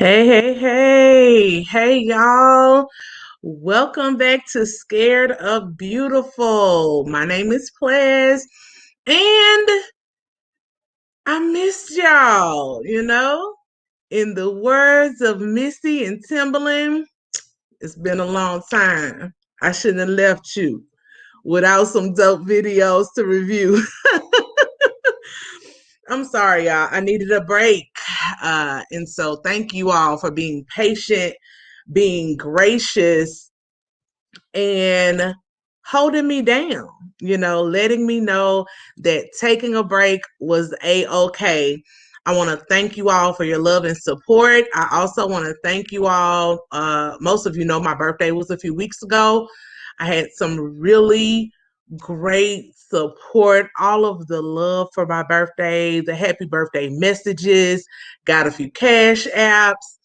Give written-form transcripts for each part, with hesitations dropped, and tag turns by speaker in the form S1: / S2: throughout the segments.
S1: Hey, y'all. Welcome back to Scared of Beautiful. My name is Ples, and I missed y'all. In the words of Missy and Timberland, it's been a long time. I shouldn't have left you without some dope videos to review. I'm sorry, y'all. I needed a break. And so thank you all for being patient, being gracious, and holding me down, letting me know that taking a break was a-okay. I want to thank you all for your love and support. I also want to thank you all. Most of you know my birthday was a few weeks ago. I had some really great support, all of the love for my birthday, the happy birthday messages, got a few cash apps,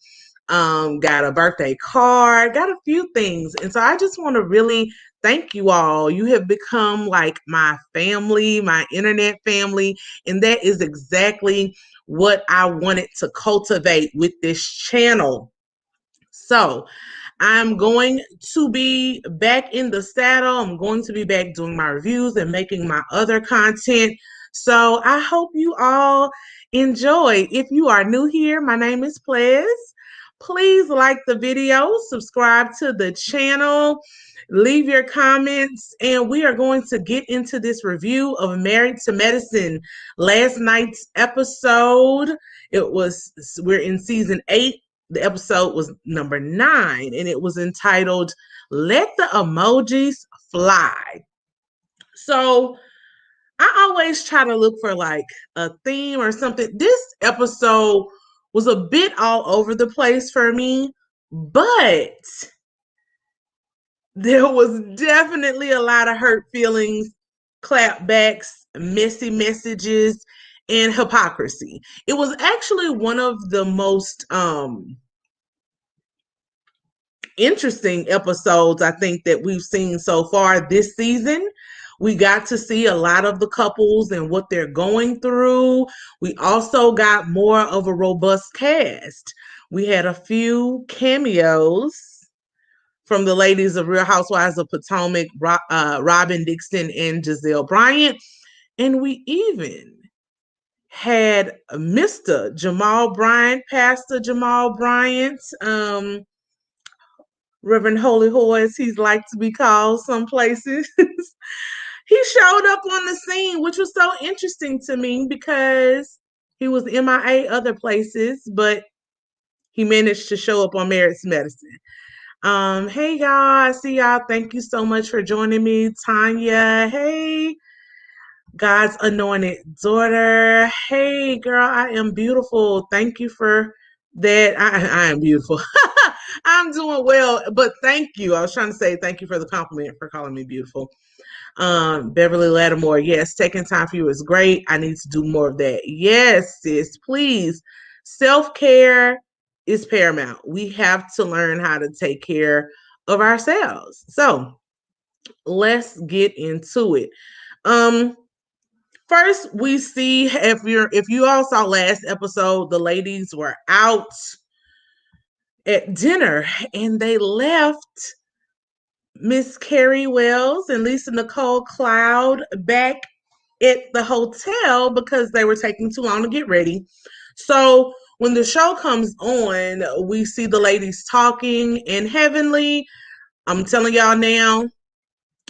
S1: got a birthday card, got a few things. And so I just want to really thank you all. You have become like my family, my internet family. And that is exactly what I wanted to cultivate with this channel. So I'm going to be back in the saddle. I'm going to be back doing my reviews and making my other content. So I hope you all enjoy. If you are new here, my name is Ples. Please like the video, subscribe to the channel, leave your comments, and we are going to get into this review of Married to Medicine. Last night's episode, we're in season 8. The episode was number 9, and it was entitled Let the Emojis Fly. So I always try to look for like a theme or something. This episode was a bit all over the place for me, but there was definitely a lot of hurt feelings, clapbacks, messy messages, and hypocrisy. It was actually one of the most interesting episodes I think that we've seen so far this season. We got to see a lot of the couples and what they're going through. We also got more of a robust cast. We had a few cameos from the ladies of Real Housewives of Potomac, Robyn, Dixon, and Gizelle Bryant. And we even had Mr. Jamal Bryant, Pastor Jamal Bryant, Reverend Holy Hoy, as he's like to be called some places. He showed up on the scene, which was so interesting to me because he was MIA other places, but he managed to show up on Married to Medicine. Hey y'all, I see y'all. Thank you so much for joining me. Tanya, hey, God's anointed daughter. Hey girl, I am beautiful. Thank you for that. I am beautiful. I'm doing well, but thank you. I was trying to say thank you for the compliment for calling me beautiful. Beverly Lattimore, yes, taking time for you is great. I need to do more of that. Yes, sis, please. Self-care is paramount. We have to learn how to take care of ourselves. So let's get into it. First, we see if you all saw last episode, the ladies were out at dinner and they left Miss Carrie Wells and Lisa Nicole Cloud back at the hotel because they were taking too long to get ready. So when the show comes on, we see the ladies talking in Heavenly. I'm telling y'all now,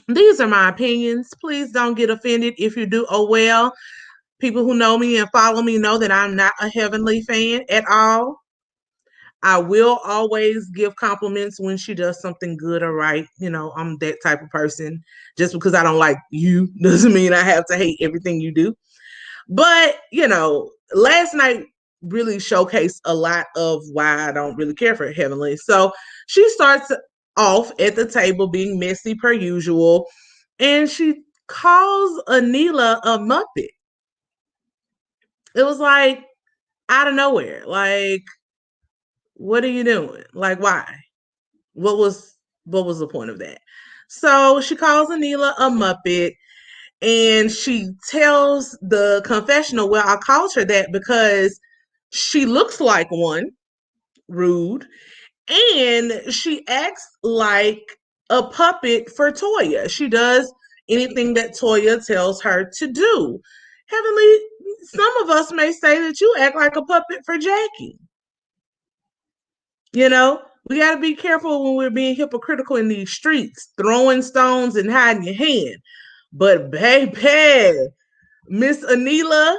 S1: these are my opinions. Please don't get offended. If you do, oh well. People who know me and follow me know that I'm not a Heavenly fan at all. I will always give compliments when she does something good or right. I'm that type of person. Just because I don't like you doesn't mean I have to hate everything you do. But, last night really showcased a lot of why I don't really care for Heavenly. So she starts off at the table being messy per usual, and she calls Anila a Muppet. It was like out of nowhere. Like, what are you doing? Like, why? What was the point of that? So she calls Anila a Muppet, and she tells the confessional, well, I called her that because she looks like one. rude. And she acts like a puppet for Toya. She does anything that Toya tells her to do. Heavenly, some of us may say that you act like a puppet for Jackie. You know, we got to be careful when we're being hypocritical in these streets, throwing stones and hiding your hand. But baby, Miss Anila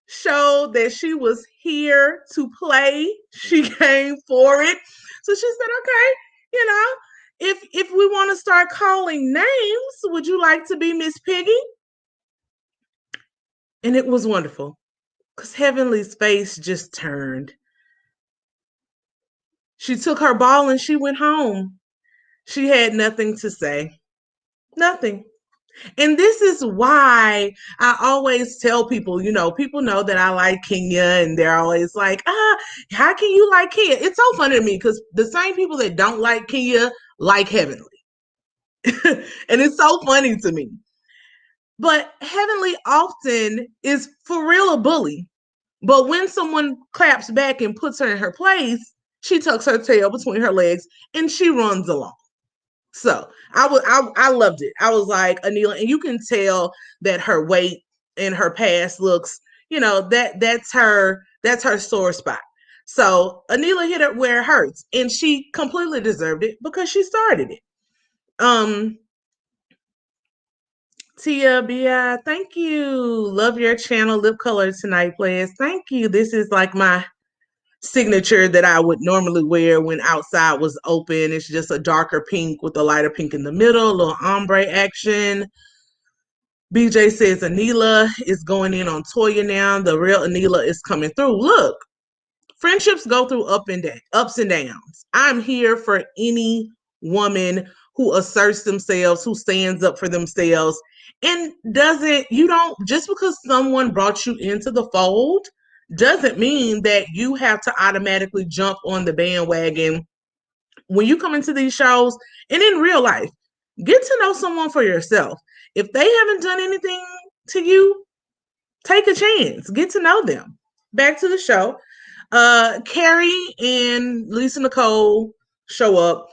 S1: showed that she was here to play. She came for it. So she said, okay, you know, if we want to start calling names, would you like to be Miss Piggy? And it was wonderful because Heavenly's face just turned. She took her ball and she went home. She had nothing to say. Nothing. And this is why I always tell people, people know that I like Kenya and they're always like, how can you like Kenya? It's so funny to me because the same people that don't like Kenya like Heavenly. And it's so funny to me. But Heavenly often is for real a bully. But when someone claps back and puts her in her place, she tucks her tail between her legs and she runs along. So I loved it. I was like, Anila, and you can tell that her weight and her past looks, that's her sore spot. So Anila hit it where it hurts, and she completely deserved it because she started it. Tia Bia, thank you. Love your channel lip color tonight, please. Thank you. This is like my signature that I would normally wear when outside was open. It's just a darker pink with a lighter pink in the middle, a little ombre action. BJ says Anila is going in on Toya now. The real Anila is coming through. Look, friendships go through ups and downs. I'm here for any woman who asserts themselves, who stands up for themselves, and just because someone brought you into the fold doesn't mean that you have to automatically jump on the bandwagon. When you come into these shows and in real life, get to know someone for yourself. If they haven't done anything to you, take a chance. Get to know them. Back to the show. Carrie and Lisa Nicole show up.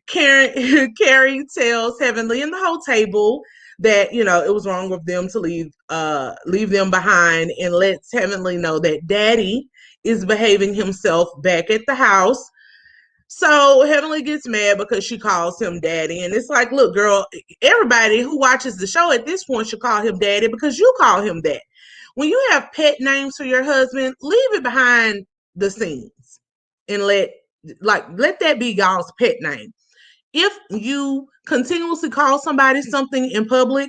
S1: Carrie tells Heavenly and the whole table that it was wrong of them to leave them behind, and lets Heavenly know that Daddy is behaving himself back at the house. So Heavenly gets mad because she calls him Daddy, and it's like, look, girl, everybody who watches the show at this point should call him Daddy because you call him that. When you have pet names for your husband, leave it behind the scenes and let that be y'all's pet name. If you continuously call somebody something in public,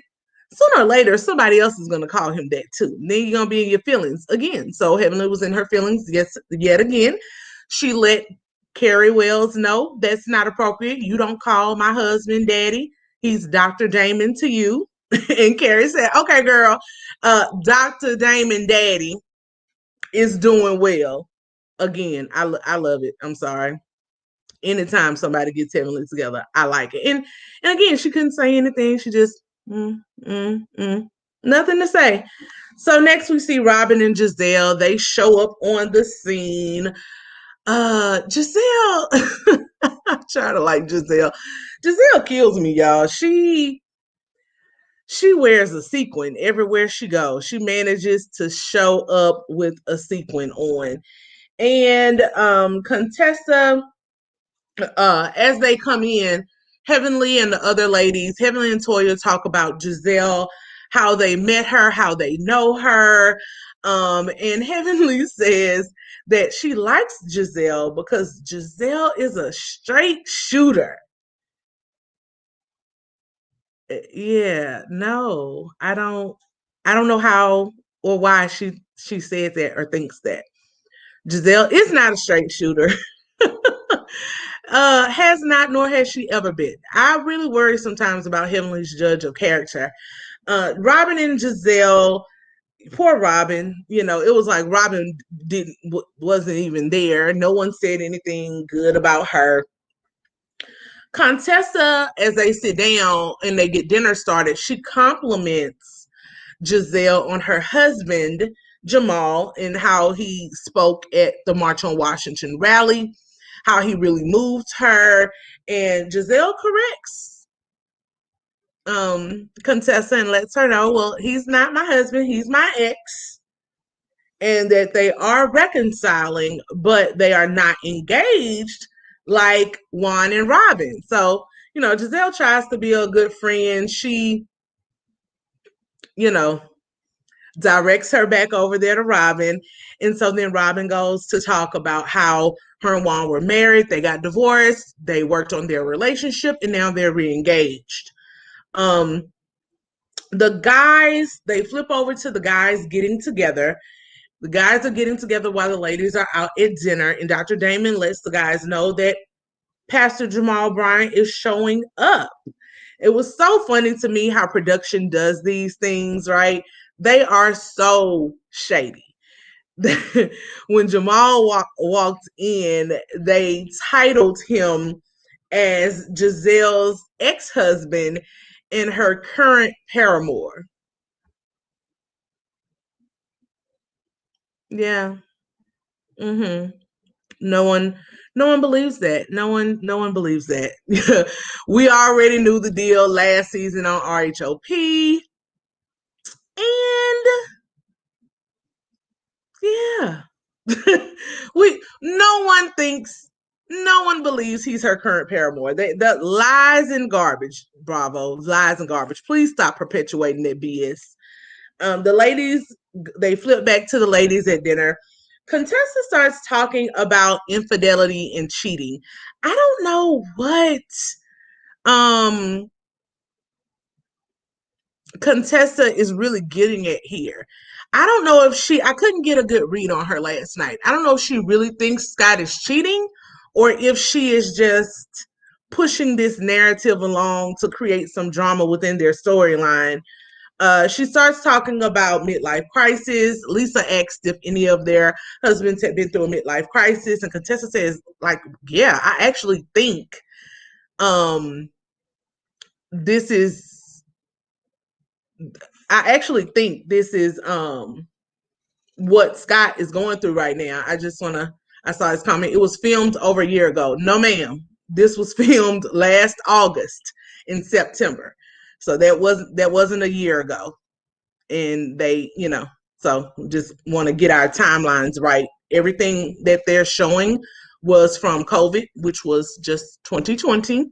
S1: sooner or later, somebody else is going to call him that too. And then you're going to be in your feelings again. So Heavenly was in her feelings yet again. She let Carrie Wells know that's not appropriate. You don't call my husband Daddy. He's Dr. Damon to you. And Carrie said, okay, girl, Dr. Damon Daddy is doing well. Again, I love it. I'm sorry. Anytime somebody gets Heavenly together, I like it. And again, she couldn't say anything. She just nothing to say. So next we see Robyn and Gizelle. They show up on the scene. Gizelle, I try to like Gizelle. Gizelle kills me, y'all. She wears a sequin everywhere she goes. She manages to show up with a sequin on. And Contessa, as they come in, Heavenly and the other ladies, Heavenly and Toya, talk about Gizelle, how they met her, how they know her. And Heavenly says that she likes Gizelle because Gizelle is a straight shooter. Yeah, no, I don't know how or why she said that or thinks that. Gizelle is not a straight shooter. Has not, nor has she ever been. I really worry sometimes about Heavenly's judge of character. Robyn and Gizelle, poor Robyn, it was like Robyn wasn't even there. No one said anything good about her. Contessa, as they sit down and they get dinner started, she compliments Gizelle on her husband, Jamal and how he spoke at the March on Washington rally, how he really moved her. And Gizelle corrects Contessa and lets her know, well, he's not my husband, he's my ex, and that they are reconciling, but they are not engaged like Juan and Robyn. So, Gizelle tries to be a good friend. She, you know, directs her back over there to Robyn. And so then Robyn goes to talk about how her and Juan were married, they got divorced, they worked on their relationship, and now they're re-engaged. The guys, they flip over to the guys getting together. The guys are getting together while the ladies are out at dinner, and Dr. Damon lets the guys know that Pastor Jamal Bryant is showing up. It was so funny to me how production does these things, right? They are so shady. When Jamal walked in, they titled him as Gizelle's ex-husband and her current paramour. Yeah. Mm-hmm. No one believes that. No one believes that. We already knew the deal last season on RHOP. And yeah. No one believes he's her current paramour. The lies and garbage. Bravo. Lies and garbage. Please stop perpetuating that BS. The ladies, they flip back to the ladies at dinner. Contessa starts talking about infidelity and cheating. I don't know what um Contessa is really getting at here. I don't know if I couldn't get a good read on her last night. I don't know if she really thinks Scott is cheating or if she is just pushing this narrative along to create some drama within their storyline. She starts talking about midlife crisis. Lisa asked if any of their husbands had been through a midlife crisis, and Contessa says, like, yeah, I actually think this is what Scott is going through right now. I saw his comment. It was filmed over a year ago. No, ma'am. This was filmed last August in September. So that wasn't a year ago. And they, so just want to get our timelines right. Everything that they're showing was from COVID, which was just 2020.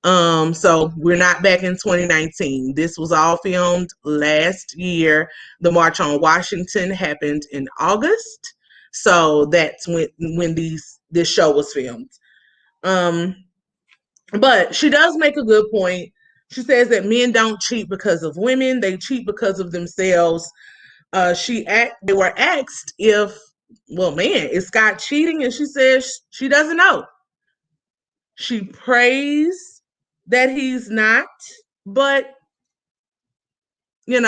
S1: So we're not back in 2019. This was all filmed last year. The March on Washington happened in August. So that's when this show was filmed. But she does make a good point. She says that men don't cheat because of women, they cheat because of themselves. They were asked if, well, man, is Scott cheating? And she says she doesn't know. She prays that he's not, but men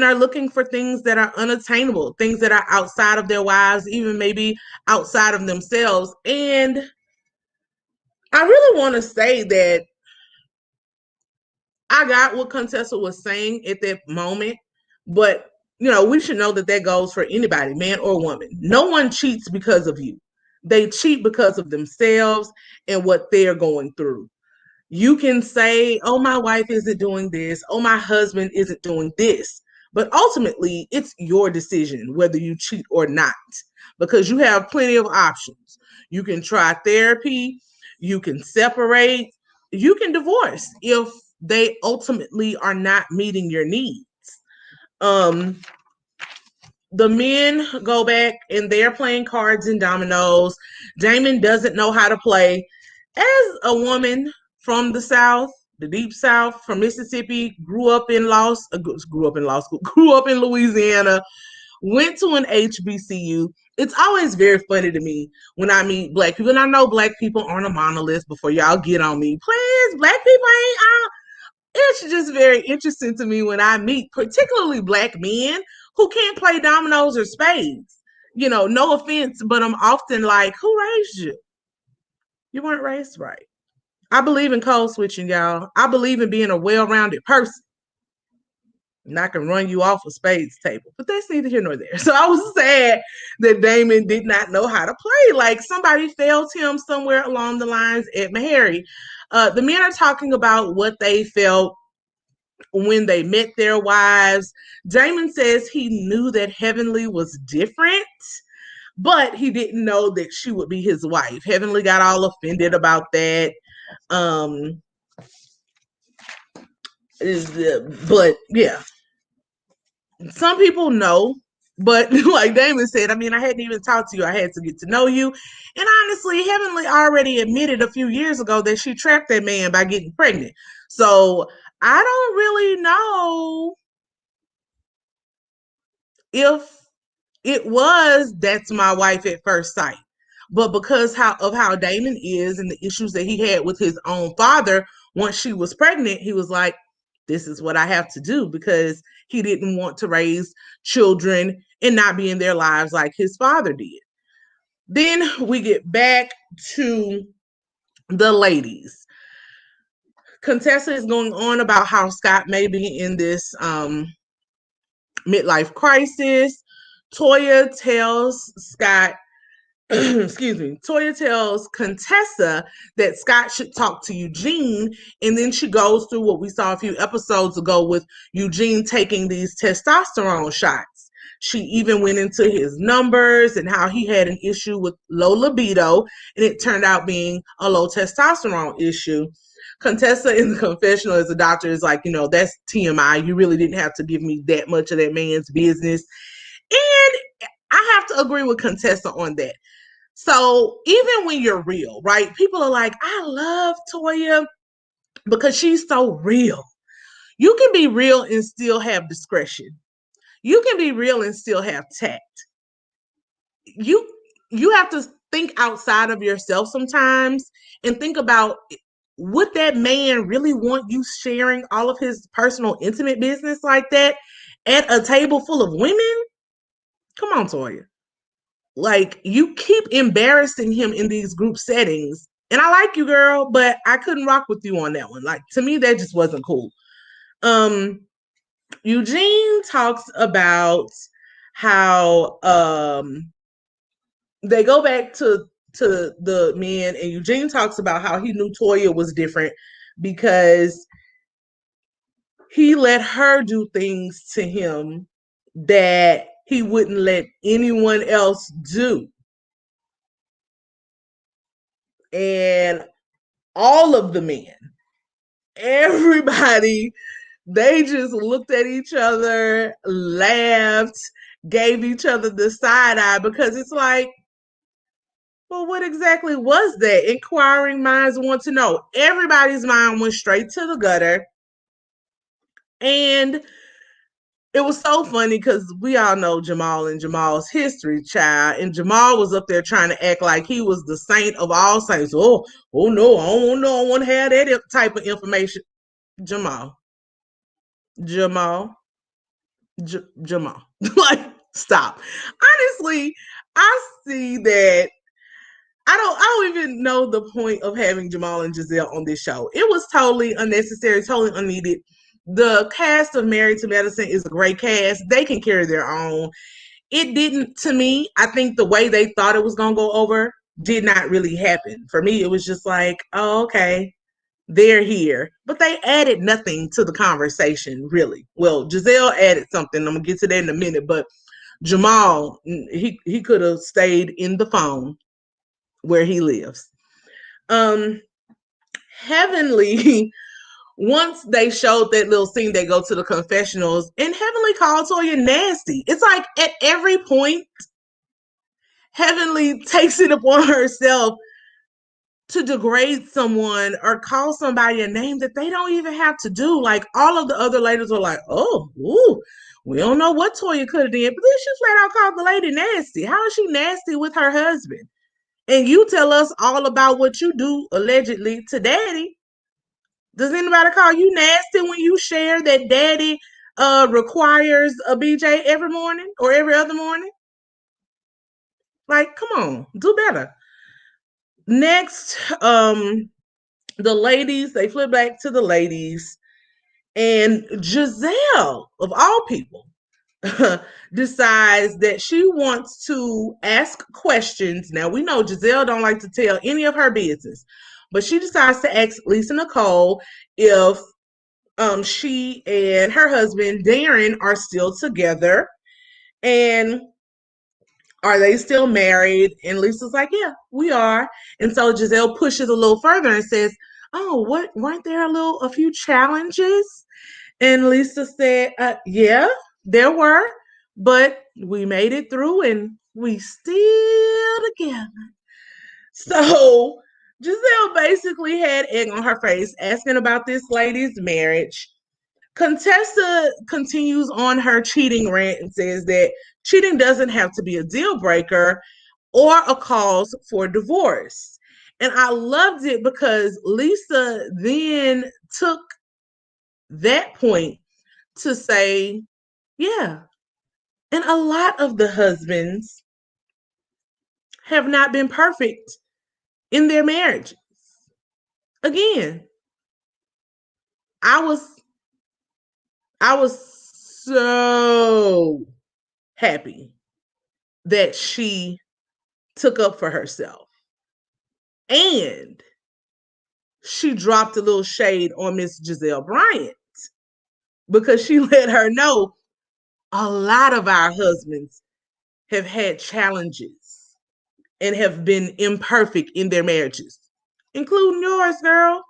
S1: are looking for things that are unattainable, things that are outside of their wives, even maybe outside of themselves. And I really want to say that I got what Contessa was saying at that moment, but we should know that goes for anybody, man or woman. No one cheats because of you. They cheat because of themselves and what they're going through. You can say, oh, my wife isn't doing this. Oh, my husband isn't doing this. But ultimately, it's your decision whether you cheat or not, because you have plenty of options. You can try therapy. You can separate. You can divorce if they ultimately are not meeting your needs. The men go back and they're playing cards and dominoes. Damon doesn't know how to play. As a woman from the South, the deep South, from Mississippi, grew up in Louisiana, went to an HBCU. It's always very funny to me when I meet Black people. And I know Black people aren't a monolith before y'all get on me. Please, Black people ain't it's just very interesting to me when I meet particularly Black men who can't play dominoes or spades. No offense, but I'm often like, who raised you? You weren't raised right. I believe in code switching, y'all. I believe in being a well-rounded person. And I can run you off a spades table, but that's neither here nor there. So I was sad that Damon did not know how to play. Like somebody failed him somewhere along the lines at Mahari. The men are talking about what they felt when they met their wives. Damon says he knew that Heavenly was different, but he didn't know that she would be his wife. Heavenly got all offended about that. But yeah, some people know, but like Damon said, I mean, I hadn't even talked to you. I had to get to know you. And honestly, Heavenly already admitted a few years ago that she trapped that man by getting pregnant. So I don't really know if it was that's my wife at first sight. But because of how Damon is and the issues that he had with his own father, once she was pregnant, he was like, this is what I have to do, because he didn't want to raise children and not be in their lives like his father did. Then we get back to the ladies. Contessa is going on about how Scott may be in this midlife crisis. Toya tells Scott, excuse me, Toya tells Contessa that Scott should talk to Eugene, and then she goes through what we saw a few episodes ago with Eugene taking these testosterone shots. She even went into his numbers and how he had an issue with low libido, and it turned out being a low testosterone issue. Contessa in the confessional as a doctor is like, that's TMI. You really didn't have to give me that much of that man's business. And I have to agree with Contessa on that. So even when you're real, right? People are like, I love Toya because she's so real. You can be real and still have discretion. You can be real and still have tact. You have to think outside of yourself sometimes and think about, would that man really want you sharing all of his personal intimate business like that at a table full of women? Come on, Toya. Like, you keep embarrassing him in these group settings. And I like you, girl, but I couldn't rock with you on that one. Like, to me, that just wasn't cool. Eugene talks about how they go back to the men, and Eugene talks about how he knew Toya was different because he let her do things to him that he wouldn't let anyone else do. And all of the men, everybody, they just looked at each other, laughed, gave each other the side eye, because it's like, well, what exactly was that? Inquiring minds want to know. Everybody's mind went straight to the gutter. And it was so funny because we all know Jamal and Jamal's history, child. And Jamal was up there trying to act like he was the saint of all saints. Oh no, I don't know. I want to have that type of information. Jamal. Like, stop. Honestly, I see that. I don't even know the point of having Jamal and Gizelle on this show. It was totally unnecessary, totally unneeded. The cast of Married to Medicine is a great cast. They can carry their own. It didn't, to me, I think the way they thought it was going to go over did not really happen. For me, it was just like, oh, okay, they're here. But they added nothing to the conversation, really. Well, Gizelle added something. I'm going to get to that in a minute. But Jamal, he could have stayed in the phone where he lives. Heavenly, once they showed that little scene, they go to the confessionals, and Heavenly called Toya nasty. It's like at every point, Heavenly takes it upon herself to degrade someone or call somebody a name that they don't even have to do. Like, all of the other ladies were like, oh, ooh, we don't know what Toya could have did, but then she flat out called the lady nasty. How is she nasty with her husband? And you tell us all about what you do allegedly to daddy. Does anybody call you nasty when you share that daddy requires a BJ every morning or every other morning? Like, come on, do better. Next, the ladies, they flip back to the ladies, And Gizelle, of all people, decides that she wants to ask questions. Now, we know Gizelle don't like to tell any of her business, but she decides to ask Lisa Nicole if she and her husband, Darren, are still together. And are they still married? And Lisa's like, yeah, we are. And so Gizelle pushes a little further and says, oh, what, weren't there a few challenges? And Lisa said, yeah, there were, but we made it through and we still together. So Gizelle basically had egg on her face asking about this lady's marriage. Contessa continues on her cheating rant and says that cheating doesn't have to be a deal breaker or a cause for divorce. And I loved it because Lisa then took that point to say, yeah, and a lot of the husbands have not been perfect in their marriages. Again, I was so happy that she took up for herself. And she dropped a little shade on Miss Gizelle Bryant because she let her know a lot of our husbands have had challenges and have been imperfect in their marriages, including yours, girl.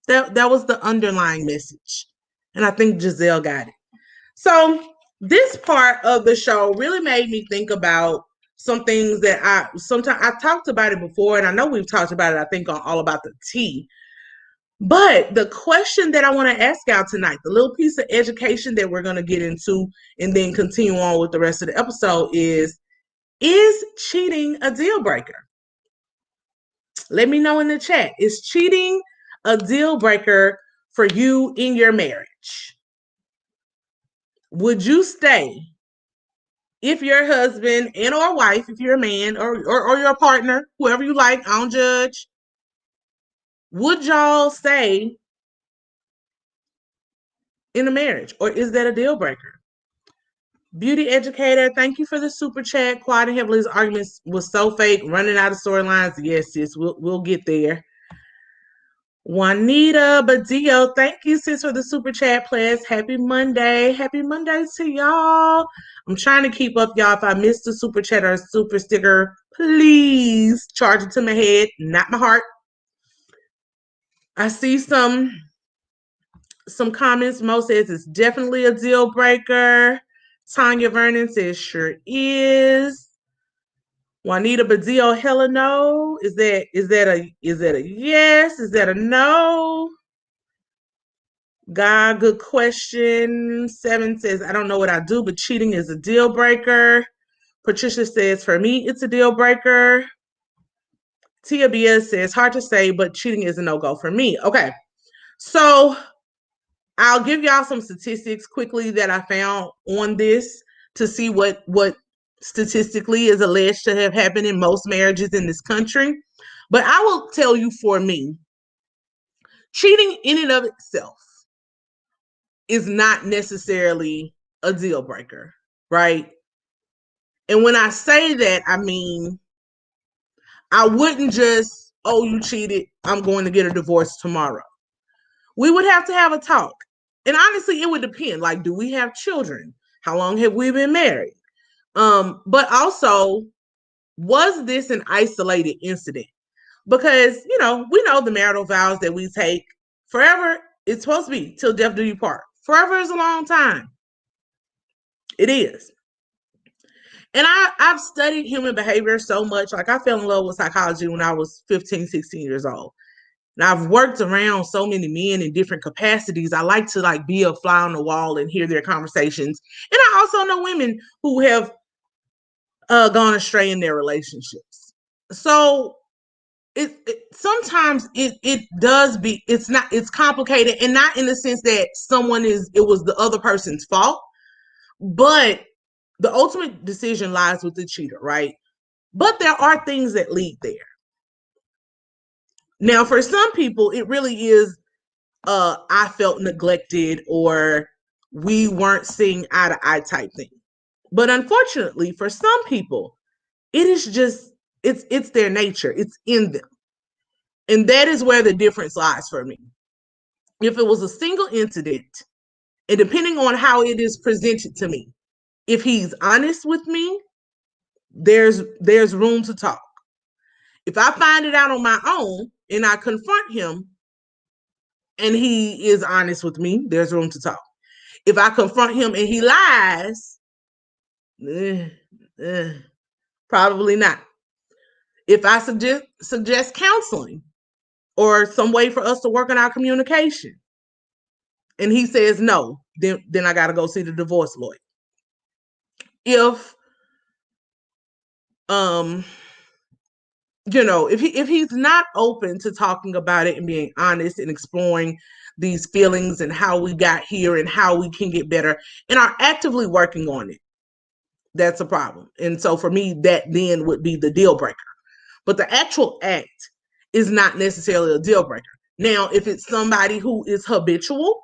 S1: That was the underlying message. And I think Gizelle got it. So this part of the show really made me think about some things that I talked about it before, and I know we've talked about it, I think, on All About the Tea. But the question that I want to ask y'all tonight, the little piece of education that we're going to get into and then continue on with the rest of the episode is cheating a deal breaker? Let me know in the chat. Is cheating a deal breaker for you in your marriage? Would you stay if your husband and or wife, if you're a man or your partner, whoever you like, I don't judge, would y'all stay in a marriage, or is that a deal breaker? Beauty educator, thank you for the super chat. Quad and Heavenly's arguments was so fake, running out of storylines. Yes, sis, we'll get there. Juanita Badillo, thank you, sis, for the super chat, please. Happy Monday. Happy Monday to y'all. I'm trying to keep up, y'all. If I missed a super chat or a super sticker, please charge it to my head, not my heart. I see some comments. Mo says it's definitely a deal breaker. Tanya Vernon says sure is. Juanita Badillo, hella no. Is that a yes? Is that a no? God, good question. 7 says, I don't know what I do, but cheating is a deal breaker. Patricia says, for me, it's a deal breaker. Tia Bia says, hard to say, but cheating is a no-go for me. Okay, so I'll give y'all some statistics quickly that I found on this to see what statistically is alleged to have happened in most marriages in this country. But I will tell you, for me, cheating in and of itself is not necessarily a deal breaker, right? And when I say that, I mean, I wouldn't just, oh, you cheated, I'm going to get a divorce tomorrow. We would have to have a talk. And honestly, it would depend. Like, do we have children? How long have we been married? But also, was this an isolated incident? Because, we know the marital vows that we take forever. It's supposed to be till death do you part. Forever is a long time. It is. And I've studied human behavior so much. Like, I fell in love with psychology when I was 15, 16 years old. And I've worked around so many men in different capacities. I like to be a fly on the wall and hear their conversations. And I also know women who have gone astray in their relationships. So sometimes it does be, it's complicated, and not in the sense that it was the other person's fault, but the ultimate decision lies with the cheater, right? But there are things that lead there. Now, for some people, it really is I felt neglected or we weren't seeing eye to eye type thing. But unfortunately, for some people, it is just it's their nature. It's in them. And that is where the difference lies for me. If it was a single incident, and depending on how it is presented to me, if he's honest with me, there's room to talk. If I find it out on my own and I confront him and he is honest with me, there's room to talk. If I confront him and he lies, probably not. If I suggest counseling or some way for us to work on our communication, and he says no, then I got to go see the divorce lawyer. If if he's not open to talking about it and being honest and exploring these feelings and how we got here and how we can get better and are actively working on it, that's a problem. And so for me, that then would be the deal breaker. But the actual act is not necessarily a deal breaker. Now, if it's somebody who is habitual,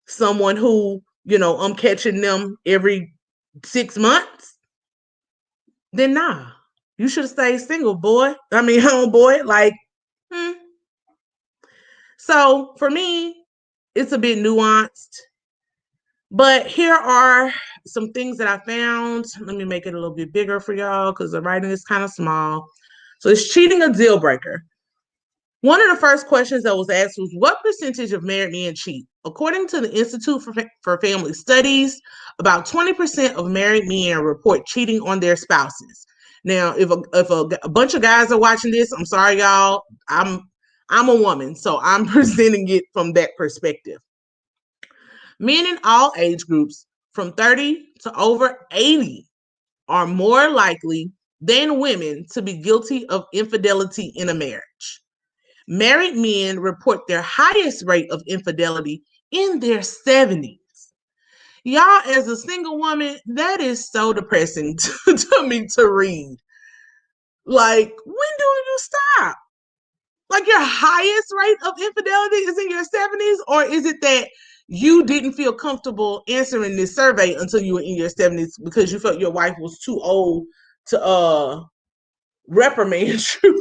S1: someone who, I'm catching them every 6 months, then nah. You should have stayed single, boy. I mean, homeboy. Like, So for me, it's a bit nuanced. But here are some things that I found. Let me make it a little bit bigger for y'all because the writing is kind of small. So is cheating a deal breaker? One of the first questions that was asked was, what percentage of married men cheat? According to the Institute for Family Studies, about 20% of married men report cheating on their spouses. Now, if a bunch of guys are watching this, I'm sorry, y'all. I'm a woman, so I'm presenting it from that perspective. Men in all age groups from 30 to over 80 are more likely than women to be guilty of infidelity in a marriage. Married men report their highest rate of infidelity in their 70s. Y'all, as a single woman, that is so depressing to me to read. Like, when do you stop? Like, your highest rate of infidelity is in your 70s? Or is it that you didn't feel comfortable answering this survey until you were in your 70s because you felt your wife was too old to reprimand you?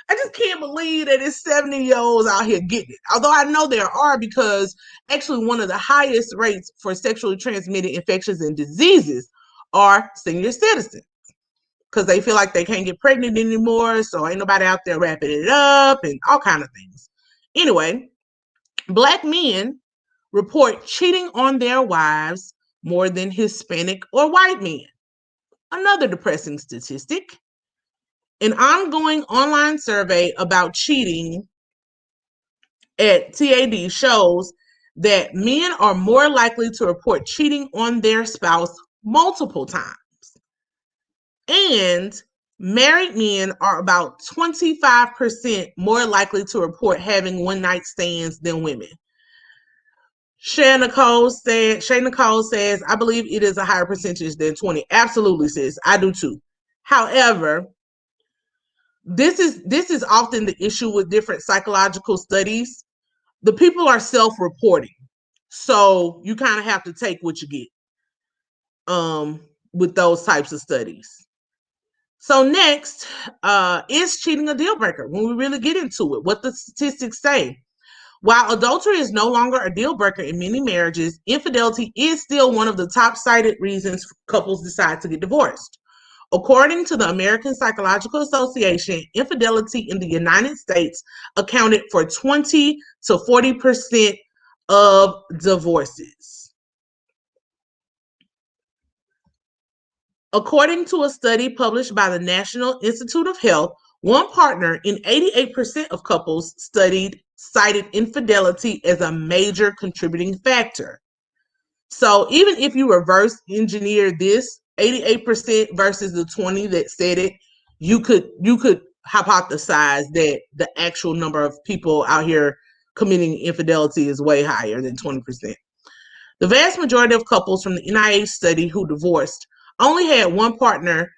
S1: I just can't believe that it's 70-year-olds out here getting it. Although I know there are, because actually one of the highest rates for sexually transmitted infections and diseases are senior citizens, because they feel like they can't get pregnant anymore, so ain't nobody out there wrapping it up and all kind of things. Anyway, Black men report cheating on their wives more than Hispanic or white men. Another depressing statistic. An ongoing online survey about cheating at TAD shows that men are more likely to report cheating on their spouse multiple times. And married men are about 25% more likely to report having one-night stands than women. Shay Nicole says, I believe it is a higher percentage than 20. Absolutely, sis. I do too. However, this is often the issue with different psychological studies. The people are self-reporting. So you kind of have to take what you get with those types of studies. So next, is cheating a deal breaker? When we really get into it, what the statistics say. While adultery is no longer a deal breaker in many marriages, infidelity is still one of the top cited reasons couples decide to get divorced. According to the American Psychological Association, infidelity in the United States accounted for 20 to 40% of divorces. According to a study published by the National Institute of Health, one partner in 88% of couples studied cited infidelity as a major contributing factor. So even if you reverse engineer this 88% versus the 20 that said it, you could hypothesize that the actual number of people out here committing infidelity is way higher than 20%. The vast majority of couples from the NIH study who divorced only had one partner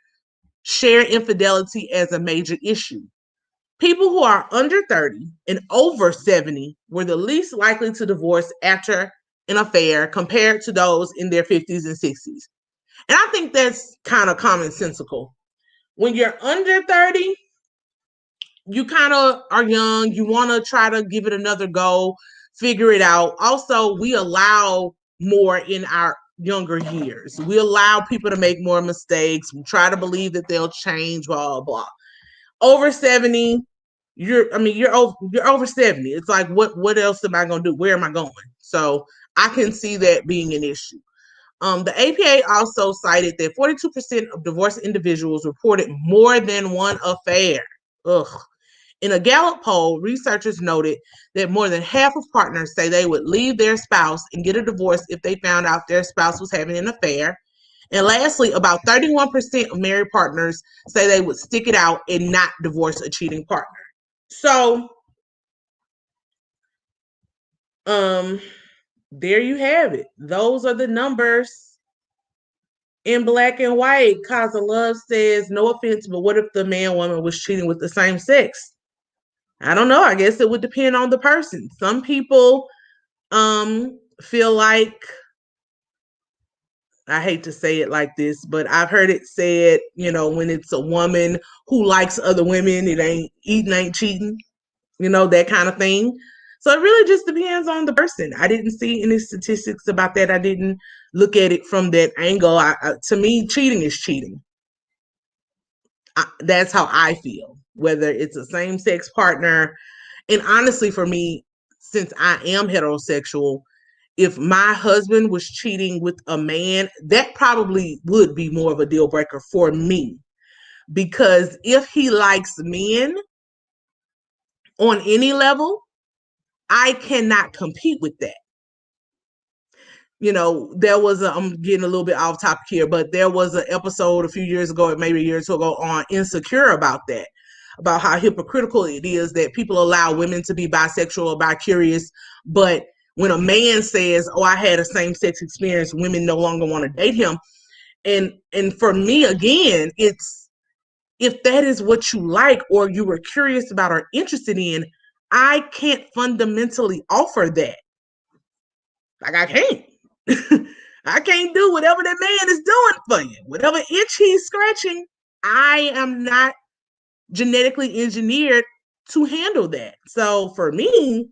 S1: share infidelity as a major issue. People who are under 30 and over 70 were the least likely to divorce after an affair compared to those in their 50s and 60s. And I think that's kind of commonsensical. When you're under 30, you kind of are young. You want to try to give it another go, figure it out. Also, we allow more in our younger years. We allow people to make more mistakes. We try to believe that they'll change, blah, blah, blah. Over 70, you're over 70. It's like, what else am I going to do? Where am I going? So I can see that being an issue. The APA also cited that 42% of divorced individuals reported more than one affair. Ugh. In a Gallup poll, researchers noted that more than half of partners say they would leave their spouse and get a divorce if they found out their spouse was having an affair. And lastly, about 31% of married partners say they would stick it out and not divorce a cheating partner. So, there you have it. Those are the numbers in black and white. Cause of Love says, no offense, but what if the man woman was cheating with the same sex? I don't know. I guess it would depend on the person. Some people feel like, I hate to say it like this, but I've heard it said, when it's a woman who likes other women, it ain't eating, ain't cheating, that kind of thing. So it really just depends on the person. I didn't see any statistics about that. I didn't look at it from that angle. To me, cheating is cheating. That's how I feel, whether it's a same-sex partner. And honestly, for me, since I am heterosexual, if my husband was cheating with a man, that probably would be more of a deal breaker for me. Because if he likes men on any level, I cannot compete with that. There was I'm getting a little bit off topic here, but there was an episode a few years ago, maybe a year or two ago, on Insecure about that, about how hypocritical it is that people allow women to be bisexual or bi-curious, but when a man says, oh, I had a same-sex experience, women no longer want to date him. And for me, again, it's, if that is what you like or you were curious about or interested in, I can't fundamentally offer that. Like, I can't. I can't do whatever that man is doing for you. Whatever itch he's scratching, I am not genetically engineered to handle that. So for me,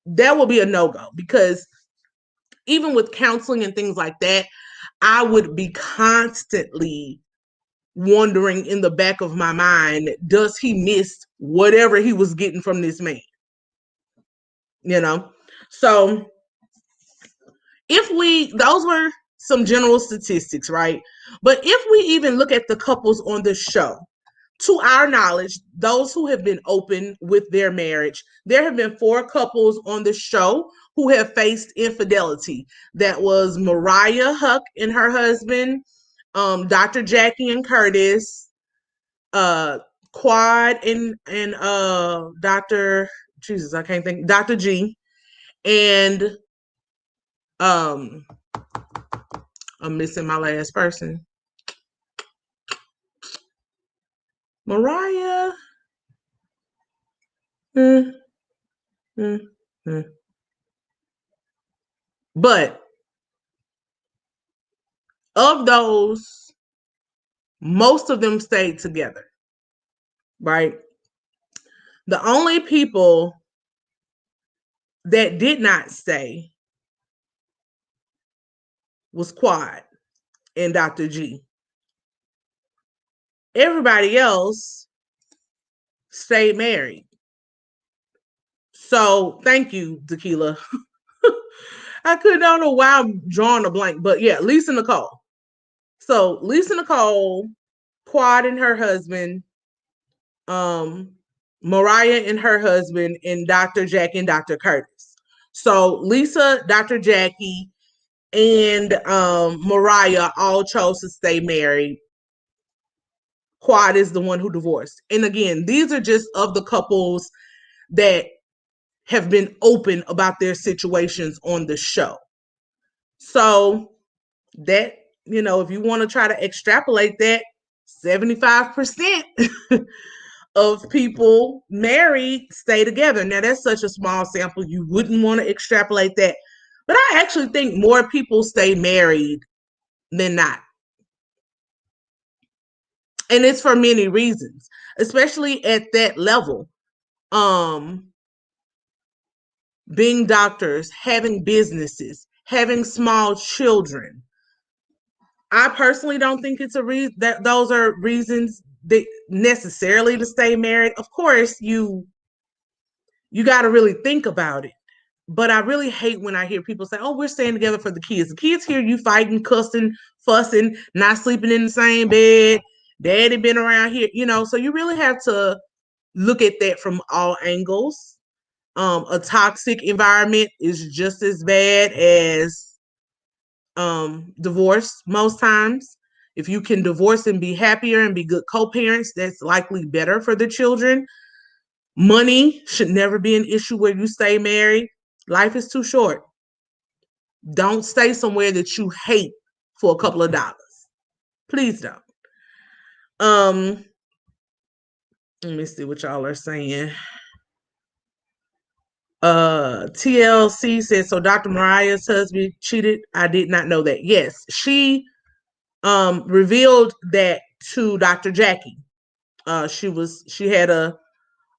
S1: that will be a no-go, because even with counseling and things like that, I would be constantly wondering in the back of my mind, does he miss whatever he was getting from this man? So those were some general statistics, right? But if we even look at the couples on the show, to our knowledge, those who have been open with their marriage, there have been 4 couples on the show who have faced infidelity. That was Mariah Huq and her husband, Dr. Jackie and Curtis, Quad and Dr. Jesus, I can't think, Dr. G, and I'm missing my last person. Mariah. But of those, most of them stayed together, right? The only people that did not stay was Quad and Dr. G. Everybody else stayed married. So thank you, Tequila. I don't know why I'm drawing a blank, but yeah, Lisa Nicole. So Lisa Nicole, Quad and her husband, Mariah and her husband, and Dr. Jackie and Dr. Curtis. So Lisa, Dr. Jackie, and Mariah all chose to stay married. Quad is the one who divorced. And again, these are just of the couples that have been open about their situations on the show. So that, if you want to try to extrapolate that, 75% of people married stay together. Now, that's such a small sample. You wouldn't want to extrapolate that. But I actually think more people stay married than not. And it's for many reasons, especially at that level. Being doctors, having businesses, having small children. I personally don't think it's a reason that those are reasons that necessarily to stay married. Of course, you got to really think about it. But I really hate when I hear people say, "Oh, we're staying together for the kids." The kids hear you fighting, cussing, fussing, not sleeping in the same bed. Daddy been around here, so you really have to look at that from all angles. A toxic environment is just as bad as divorce most times. If you can divorce and be happier and be good co-parents, that's likely better for the children. Money should never be an issue where you stay married. Life is too short. Don't stay somewhere that you hate for a couple of dollars. Please don't. Let me see what y'all are saying. TLC says, so Dr. Mariah's husband cheated. I did not know that. Yes, she revealed that to Dr. Jackie. She had a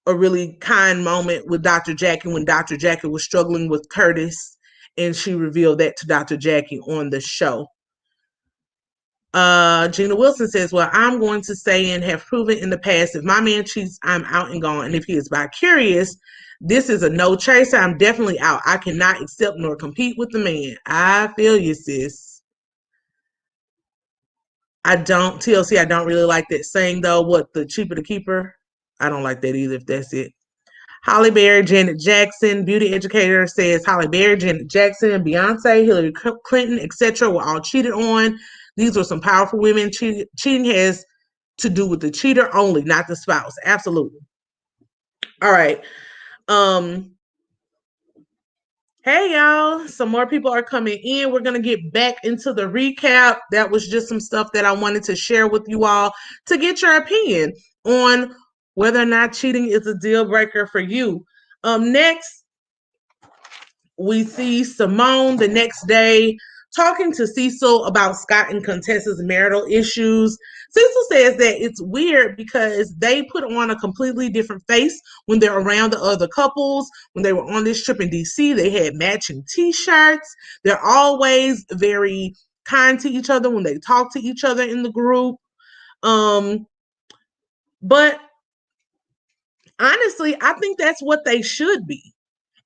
S1: really kind moment with Dr. Jackie when Dr. Jackie was struggling with Curtis, and she revealed that to Dr. Jackie on the show. Gina Wilson says, well, I'm going to say and have proven in the past, if my man cheats, I'm out and gone. And if he is bi-curious, this is a no chaser. I'm definitely out. I cannot accept nor compete with the man. I feel you, sis. TLC, I don't really like that saying, though. What, the cheaper the keeper? I don't like that either, if that's it. Holly Berry, Janet Jackson, beauty educator, says Holly Berry, Janet Jackson, Beyonce, Hillary Clinton, etc. were all cheated on. These were some powerful women. Cheating has to do with the cheater only, not the spouse. Absolutely. All right. Hey, y'all. Some more people are coming in. We're going to get back into the recap. That was just some stuff that I wanted to share with you all to get your opinion on whether or not cheating is a deal breaker for you. Next, we see Simone the next day talking to Cecil about Scott and Contessa's marital issues. Cecil says that it's weird because they put on a completely different face when they're around the other couples. When they were on this trip in DC, they had matching t-shirts. They're always very kind to each other when they talk to each other in the group. But honestly, I think that's what they should be.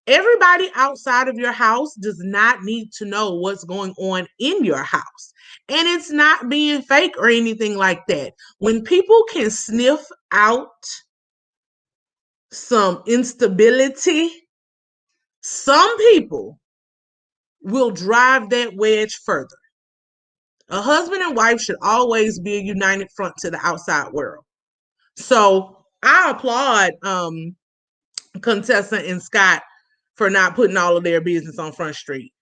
S1: Everybody outside of your house does not need to know what's going on in your house. And it's not being fake or anything like that. When people can sniff out some instability, some people will drive that wedge further. A husband and wife should always be a united front to the outside world. So I applaud Contessa and Scott for not putting all of their business on Front Street.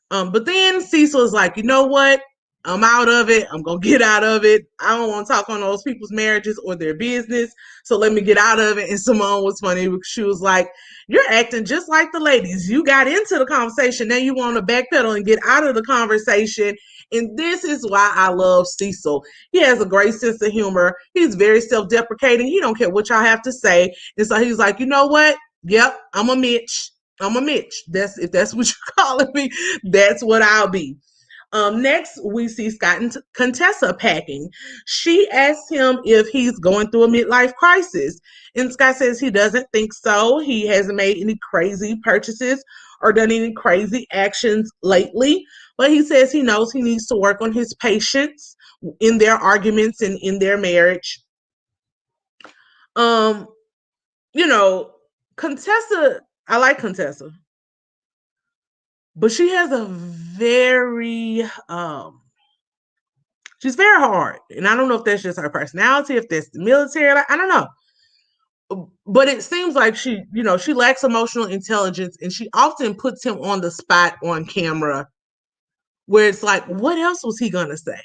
S1: But then Cecil is like, you know what? I'm out of it. I'm going to get out of it. I don't want to talk on those people's marriages or their business. So let me get out of it. And Simone was funny because she was like, you're acting just like the ladies. You got into the conversation. Now you want to backpedal and get out of the conversation. And this is why I love Cecil. He has a great sense of humor. He's very self-deprecating. He don't care what y'all have to say. And so he's like, you know what? Yep, I'm a Mitch. If that's what you're calling me, that's what I'll be. Next, we see Scott and Contessa packing. She asks him if he's going through a midlife crisis. And Scott says he doesn't think so. He hasn't made any crazy purchases or done any crazy actions lately. But he says he knows he needs to work on his patience in their arguments and in their marriage. Contessa, I like Contessa. But she has a she's very hard. And I don't know if that's just her personality, if that's the military, I don't know. But it seems like she lacks emotional intelligence, and she often puts him on the spot on camera where it's like, what else was he going to say?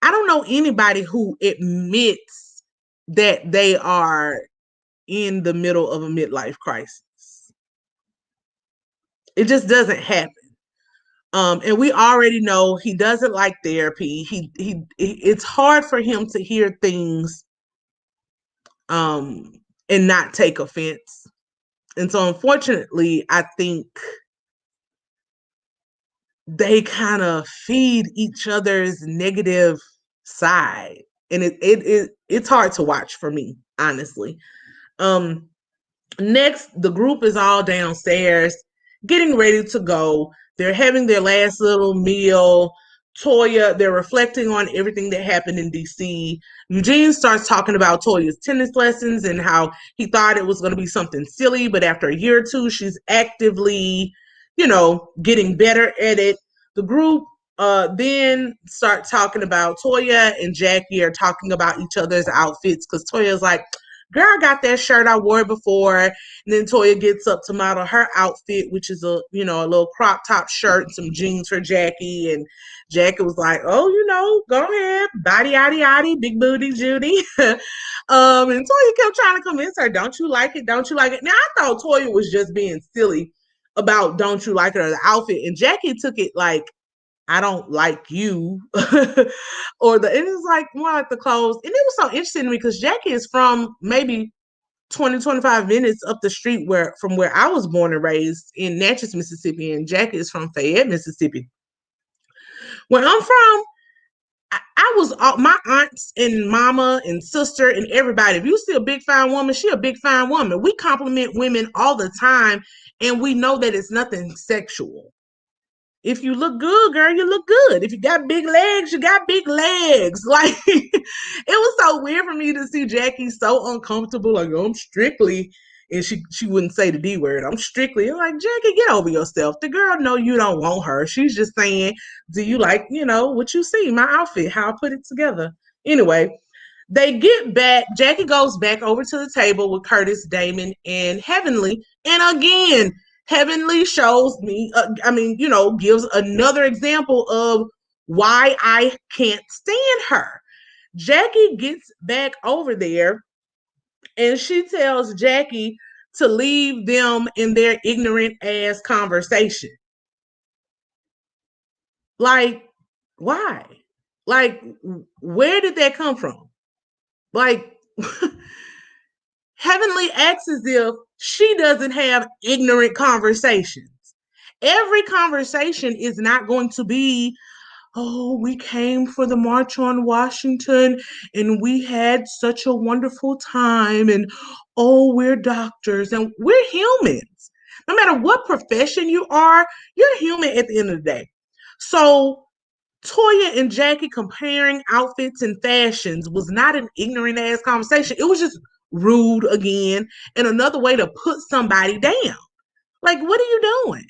S1: I don't know anybody who admits that they are in the middle of a midlife crisis. It just doesn't happen. And we already know he doesn't like therapy. It's hard for him to hear things and not take offense. And so unfortunately, I think they kind of feed each other's negative side. And it's hard to watch for me, honestly. Next, the group is all downstairs getting ready to go. They're having their last little meal. Toya, they're reflecting on everything that happened in DC. Eugene starts talking about Toya's tennis lessons and how he thought it was going to be something silly, but after a year or two, she's actively, getting better at it. The group then start talking about Toya and Jackie are talking about each other's outfits because Toya's like, girl, I got that shirt, I wore it before. And then Toya gets up to model her outfit, which is a little crop top shirt and some jeans for Jackie. And Jackie was like, oh, go ahead, body, yaddy, yaddy, big booty, Judy. And Toya kept trying to convince her, don't you like it? Don't you like it? Now, I thought Toya was just being silly about don't you like it or the outfit. And Jackie took it like, I don't like you. And it's like more like the clothes. And it was so interesting to me because Jackie is from maybe 20, 25 minutes up the street from where I was born and raised in Natchez, Mississippi, and Jackie is from Fayette, Mississippi. Where I'm from, I was my aunts and mama and sister and everybody. If you see a big fine woman, she a big fine woman. We compliment women all the time, and we know that it's nothing sexual. If you look good, girl, you look good. If you got big legs, you got big legs. Like, it was so weird for me to see Jackie so uncomfortable. Like, I'm strictly, and she wouldn't say the D word. I'm strictly. I'm like, Jackie, get over yourself. The girl know you don't want her. She's just saying, do you like, what you see, my outfit, how I put it together. Anyway, they get back. Jackie goes back over to the table with Curtis, Damon, and Heavenly. And again, Heavenly shows me, gives another example of why I can't stand her. Jackie gets back over there and she tells Jackie to leave them in their ignorant ass conversation. Like, why? Like, where did that come from? Like, Heavenly acts as if she doesn't have ignorant conversations. Every conversation is not going to be, oh, we came for the March on Washington and we had such a wonderful time. And oh, we're doctors and we're humans. No matter what profession you are, you're human at the end of the day. So Toya and Jackie comparing outfits and fashions was not an ignorant ass conversation. It was just rude again and another way to put somebody down. Like, what are you doing?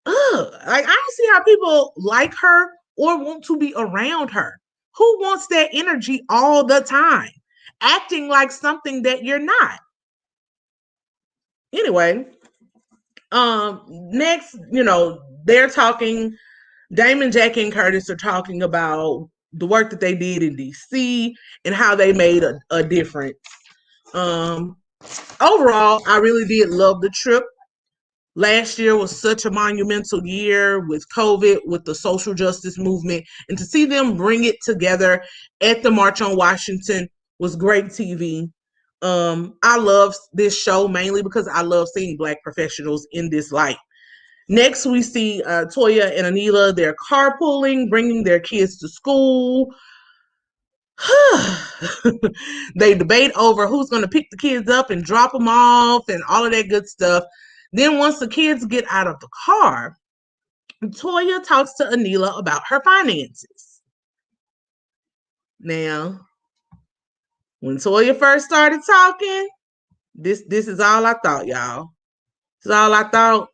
S1: Ugh. Like, I don't see how people like her or want to be around her. Who wants that energy all the time? Acting like something that you're not. Anyway, next, they're talking, Damon, Jackie, and Curtis are talking about the work that they did in DC and how they made a difference. Overall, I really did love the trip. Last year was such a monumental year with COVID, with the social justice movement, and to see them bring it together at the March on Washington was great TV. I love this show mainly because I love seeing Black professionals in this light. Next, we see Toya and Anila. They're carpooling, bringing their kids to school. They debate over who's going to pick the kids up and drop them off and all of that good stuff. Then once the kids get out of the car, Toya talks to Anila about her finances. Now, when Toya first started talking, this is all I thought, y'all. This is all I thought.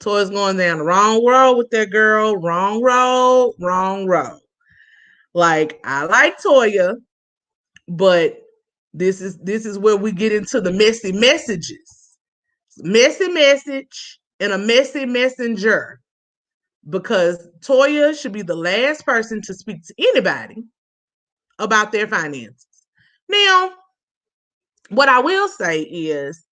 S1: Toya's going down the wrong road with that girl. Wrong road, wrong road. Like, I like Toya, but this is where we get into the messy messages. Messy message and a messy messenger. Because Toya should be the last person to speak to anybody about their finances. Now, What I will say is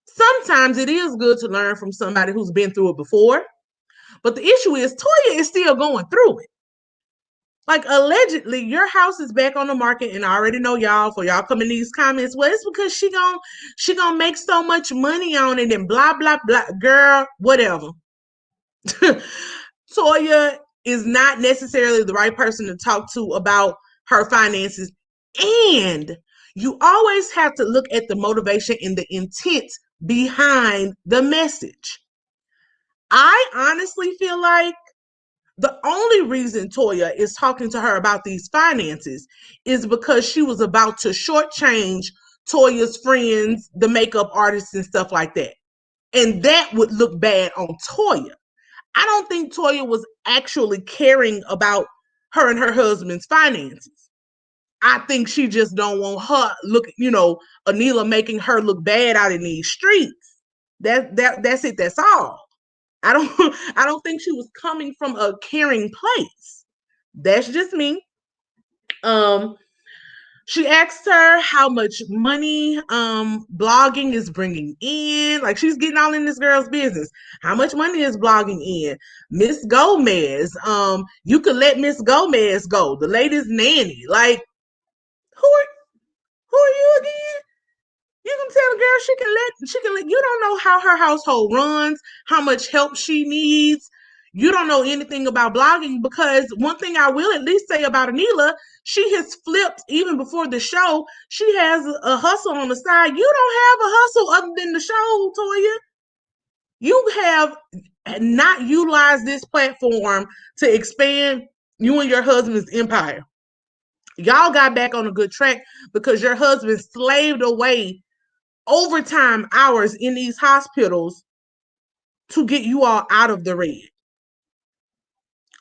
S1: sometimes it is good to learn from somebody who's been through it before. But the issue is Toya is still going through it. Like allegedly, your house is back on the market, and I already know y'all for y'all come in these comments. Well, it's because she gonna make so much money on it and blah blah blah. Girl, whatever. Toya is not necessarily the right person to talk to about her finances, and you always have to look at the motivation and the intent behind the message. I honestly feel like the only reason Toya is talking to her about these finances is because she was about to shortchange Toya's friends, the makeup artists, and stuff like that. And that would look bad on Toya. I don't think Toya was actually caring about her and her husband's finances. I think she just don't want her Anila making her look bad out in these streets. That's it. That's all. I don't I don't think she was coming from a caring place. That's just me. Um she asked her how much money blogging is bringing in. Like she's getting all in this girl's business. How much money is blogging in? Miss Gomez. You could let Miss Gomez go. The latest nanny. Like who are you again? You can tell the girl she can let you don't know how her household runs, how much help she needs. You don't know anything about blogging because one thing I will at least say about Anila, she has flipped even before the show. She has a hustle on the side. You don't have a hustle other than the show, Toya. You have not utilized this platform to expand you and your husband's empire. Y'all got back on a good track because your husband slaved away overtime hours in these hospitals to get you all out of the red.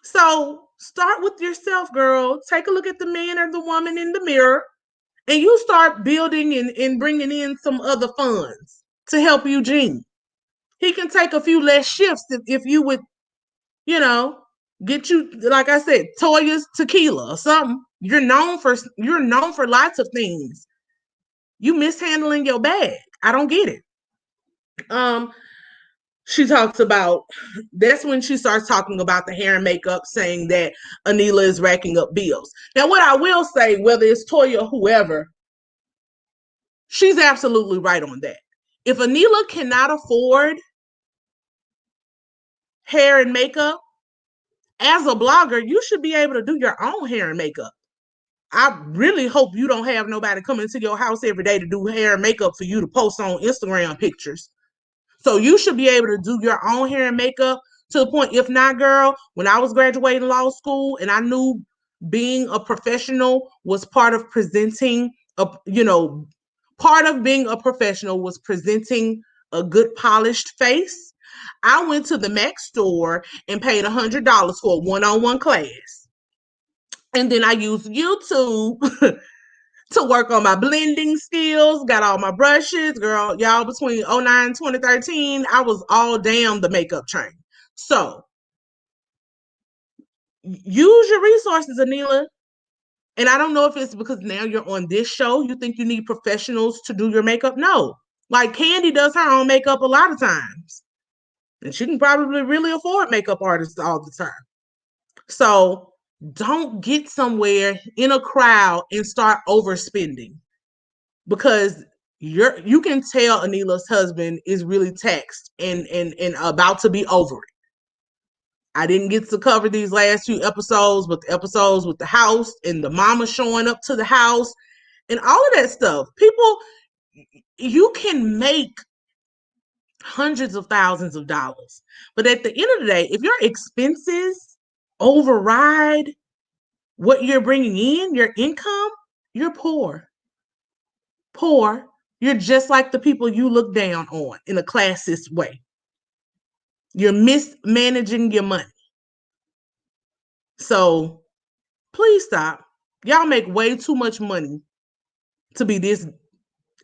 S1: So start with yourself, girl. Take a look at the man or the woman in the mirror, and you start building and bringing in some other funds to help Eugene. He can take a few less shifts if you would, you know, get you, like I said, Toya's tequila or something. You're known for lots of things. You mishandling your bag. I don't get it. Um, she talks about that's when she starts talking about the hair and makeup, saying that Anila is racking up bills. Now, what I will say, whether it's Toya or whoever, she's absolutely right on that. If Anila cannot afford hair and makeup, as a blogger, you should be able to do your own hair and makeup. I really hope you don't have nobody coming to your house every day to do hair and makeup for you to post on Instagram pictures. So you should be able to do your own hair and makeup to the point. If not, girl, when I was graduating law school and I knew being a professional was part of presenting part of being a professional was presenting a good polished face. I went to the Mac store and paid $100 for a one-on-one class. And then I used YouTube to work on my blending skills, got all my brushes. Girl, y'all, between 09 and 2013, I was all damn the makeup train. So use your resources, Anila. And I don't know if it's because now you're on this show, you think you need professionals to do your makeup. No. Like Candy does her own makeup a lot of times. And she can probably really afford makeup artists all the time. So don't get somewhere in a crowd and start overspending because you can tell Anila's husband is really taxed and about to be over it. I didn't get to cover these last few episodes, but the episodes with the house and the mama showing up to the house and all of that stuff. People, you can make hundreds of thousands of dollars, but at the end of the day, if your expenses override what you're bringing in, your income, you're poor. Poor. You're just like the people you look down on in a classist way. You're mismanaging your money. So please stop. Y'all make way too much money to be this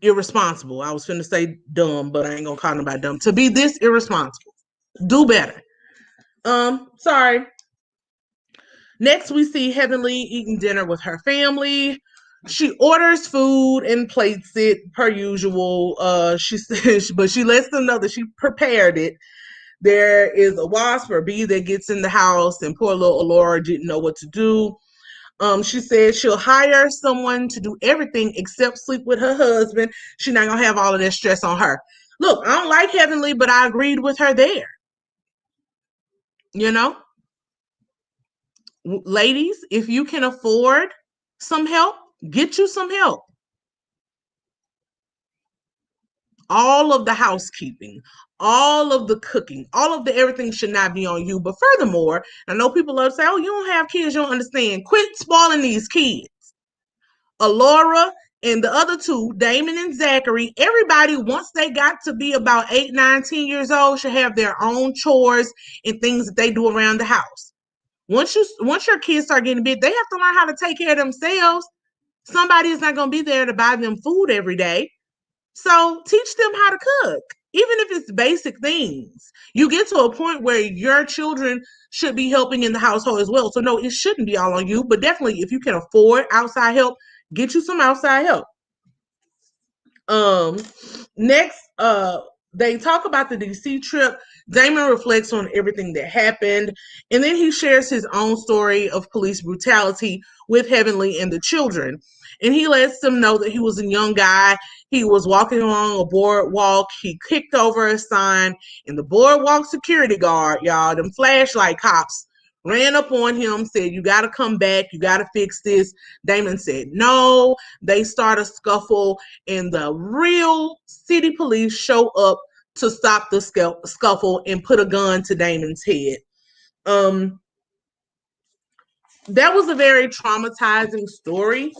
S1: irresponsible. I was finna say dumb, but I ain't gonna call nobody dumb. To be this irresponsible. Do better. Sorry. Next, we see Heavenly eating dinner with her family. She orders food and plates it per usual. She says, but she lets them know that she prepared it. There is a wasp or bee that gets in the house, and poor little Laura didn't know what to do. She said she'll hire someone to do everything except sleep with her husband. She's not gonna have all of that stress on her. Look, I don't like Heavenly, but I agreed with her there. You know, ladies, if you can afford some help, get you some help. All of the housekeeping, all of the cooking, all of the everything should not be on you. But furthermore, I know people love to say, oh, you don't have kids, you don't understand. Quit spoiling these kids. Alora and the other two, Damon and Zachary, everybody, once they got to be about 8, 9, 10 years old, should have their own chores and things that they do around the house. Once your kids start getting big, they have to learn how to take care of themselves. Somebody is not going to be there to buy them food every day. So teach them how to cook, even if it's basic things. You get to a point where your children should be helping in the household as well. So no, it shouldn't be all on you, but definitely if you can afford outside help, get you some outside help. Next, they talk about the DC trip. Damon reflects on everything that happened, and then he shares his own story of police brutality with Heavenly and the children. And he lets them know that he was a young guy. He was walking along a boardwalk. He kicked over a sign, and the boardwalk security guard, y'all, them flashlight cops, ran up on him, said, you got to come back. You got to fix this. Damon said no. They start a scuffle, and the real city police show up to stop the scuffle and put a gun to Damon's head. That was a very traumatizing story.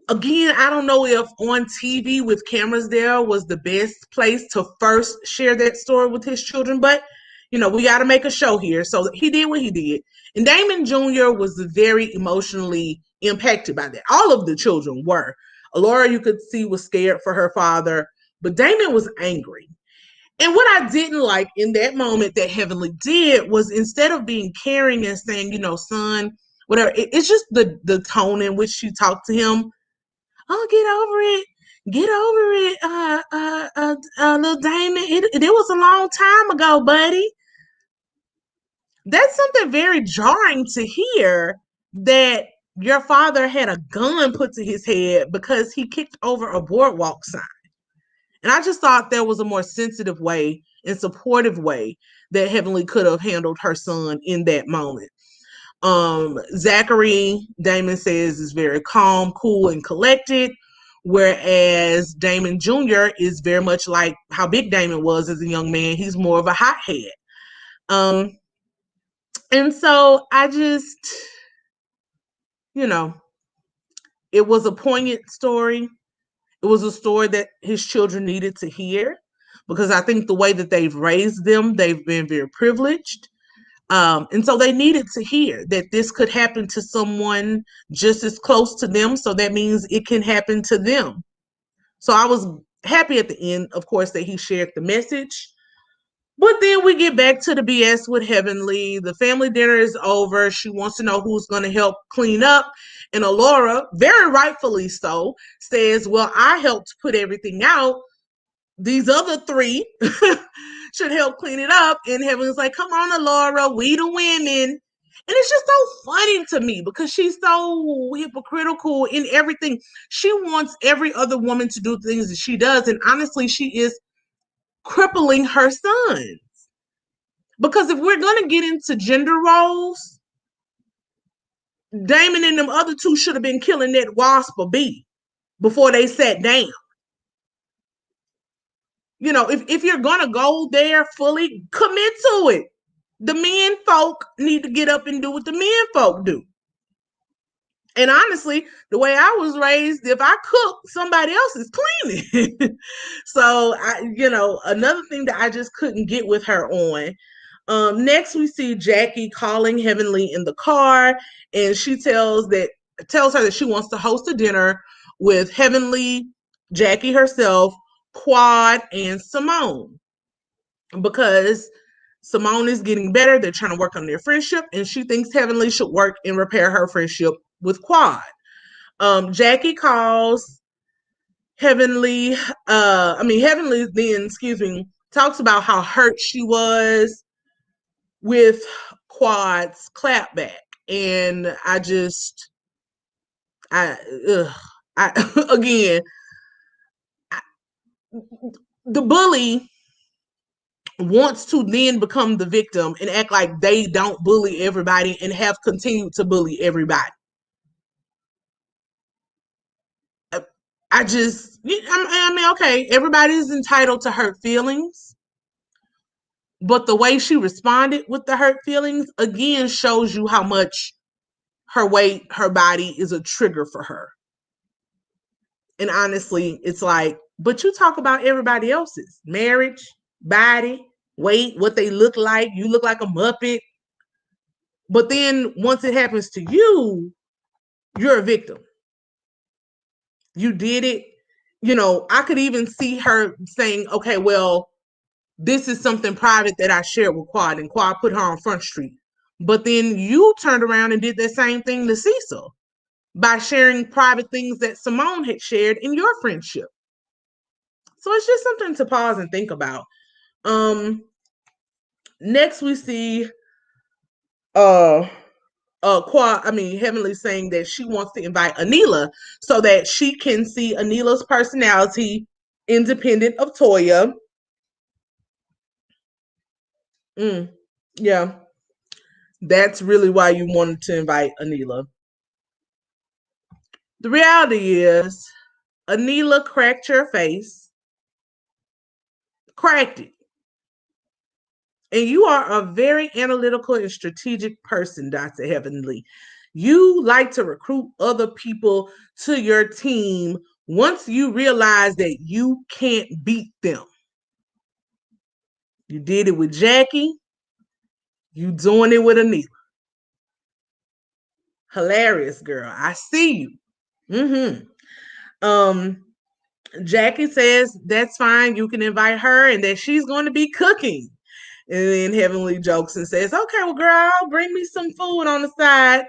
S1: Again, I don't know if on TV with cameras there was the best place to first share that story with his children, but we got to make a show here. So he did what he did. And Damon Jr. was very emotionally impacted by that. All of the children were. Alora, you could see, was scared for her father, but Damon was angry. And what I didn't like in that moment that Heavenly did was, instead of being caring and saying, son, whatever, it's just the tone in which she talked to him. Oh, get over it, little Damon. It was a long time ago, buddy. That's something very jarring to hear, that your father had a gun put to his head because he kicked over a boardwalk sign. And I just thought there was a more sensitive way and supportive way that Heavenly could have handled her son in that moment. Zachary, Damon says, is very calm, cool, and collected, whereas Damon Jr. is very much like how Big Damon was as a young man. He's more of a hothead. And so I just, it was a poignant story. It was a story that his children needed to hear, because I think the way that they've raised them, they've been very privileged. And so they needed to hear that this could happen to someone just as close to them. So that means it can happen to them. So I was happy at the end, of course, that he shared the message. But then we get back to the BS with Heavenly. The family dinner is over. She wants to know who's going to help clean up. And Alora, very rightfully so, says, well, I helped put everything out. These other three should help clean it up. And Heavenly's like, come on, Alora, we the women. And it's just so funny to me because she's so hypocritical in everything. She wants every other woman to do things that she does. And honestly, she is crippling her sons. Because if we're going to get into gender roles, Damon and them other two should have been killing that wasp or bee before they sat down. If you're going to go there fully, commit to it. The men folk need to get up and do what the men folk do. And honestly, the way I was raised, if I cook, somebody else is cleaning. So, another thing that I just couldn't get with her on. Next, we see Jackie calling Heavenly in the car, and she tells her that she wants to host a dinner with Heavenly, Jackie herself, Quad, and Simone, because Simone is getting better. They're trying to work on their friendship, and she thinks Heavenly should work and repair her friendship with Quad. Jackie calls Heavenly, Heavenly then, talks about how hurt she was with Quad's clapback. And again, the bully wants to then become the victim and act like they don't bully everybody and have continued to bully everybody. Okay, everybody's entitled to hurt feelings, but the way she responded with the hurt feelings again shows you how much her weight, her body is a trigger for her. And honestly, it's like, but you talk about everybody else's marriage, body, weight, what they look like. You look like a Muppet. But then once it happens to you, you're a victim. You did it. I could even see her saying, okay, well, this is something private that I shared with Quad, and Quad put her on Front Street. But then you turned around and did that same thing to Cecil by sharing private things that Simone had shared in your friendship. So it's just something to pause and think about. Next we see Heavenly saying that she wants to invite Anila so that she can see Anila's personality independent of Toya. Yeah. That's really why you wanted to invite Anila. The reality is, Anila cracked your face. Cracked it. And you are a very analytical and strategic person, Dr. Heavenly. You like to recruit other people to your team once you realize that you can't beat them. You did it with Jackie. You doing it with Anila. Hilarious, girl. I see you. Jackie says that's fine. You can invite her and that she's going to be cooking. And then Heavenly jokes and says, okay, well, girl, bring me some food on the side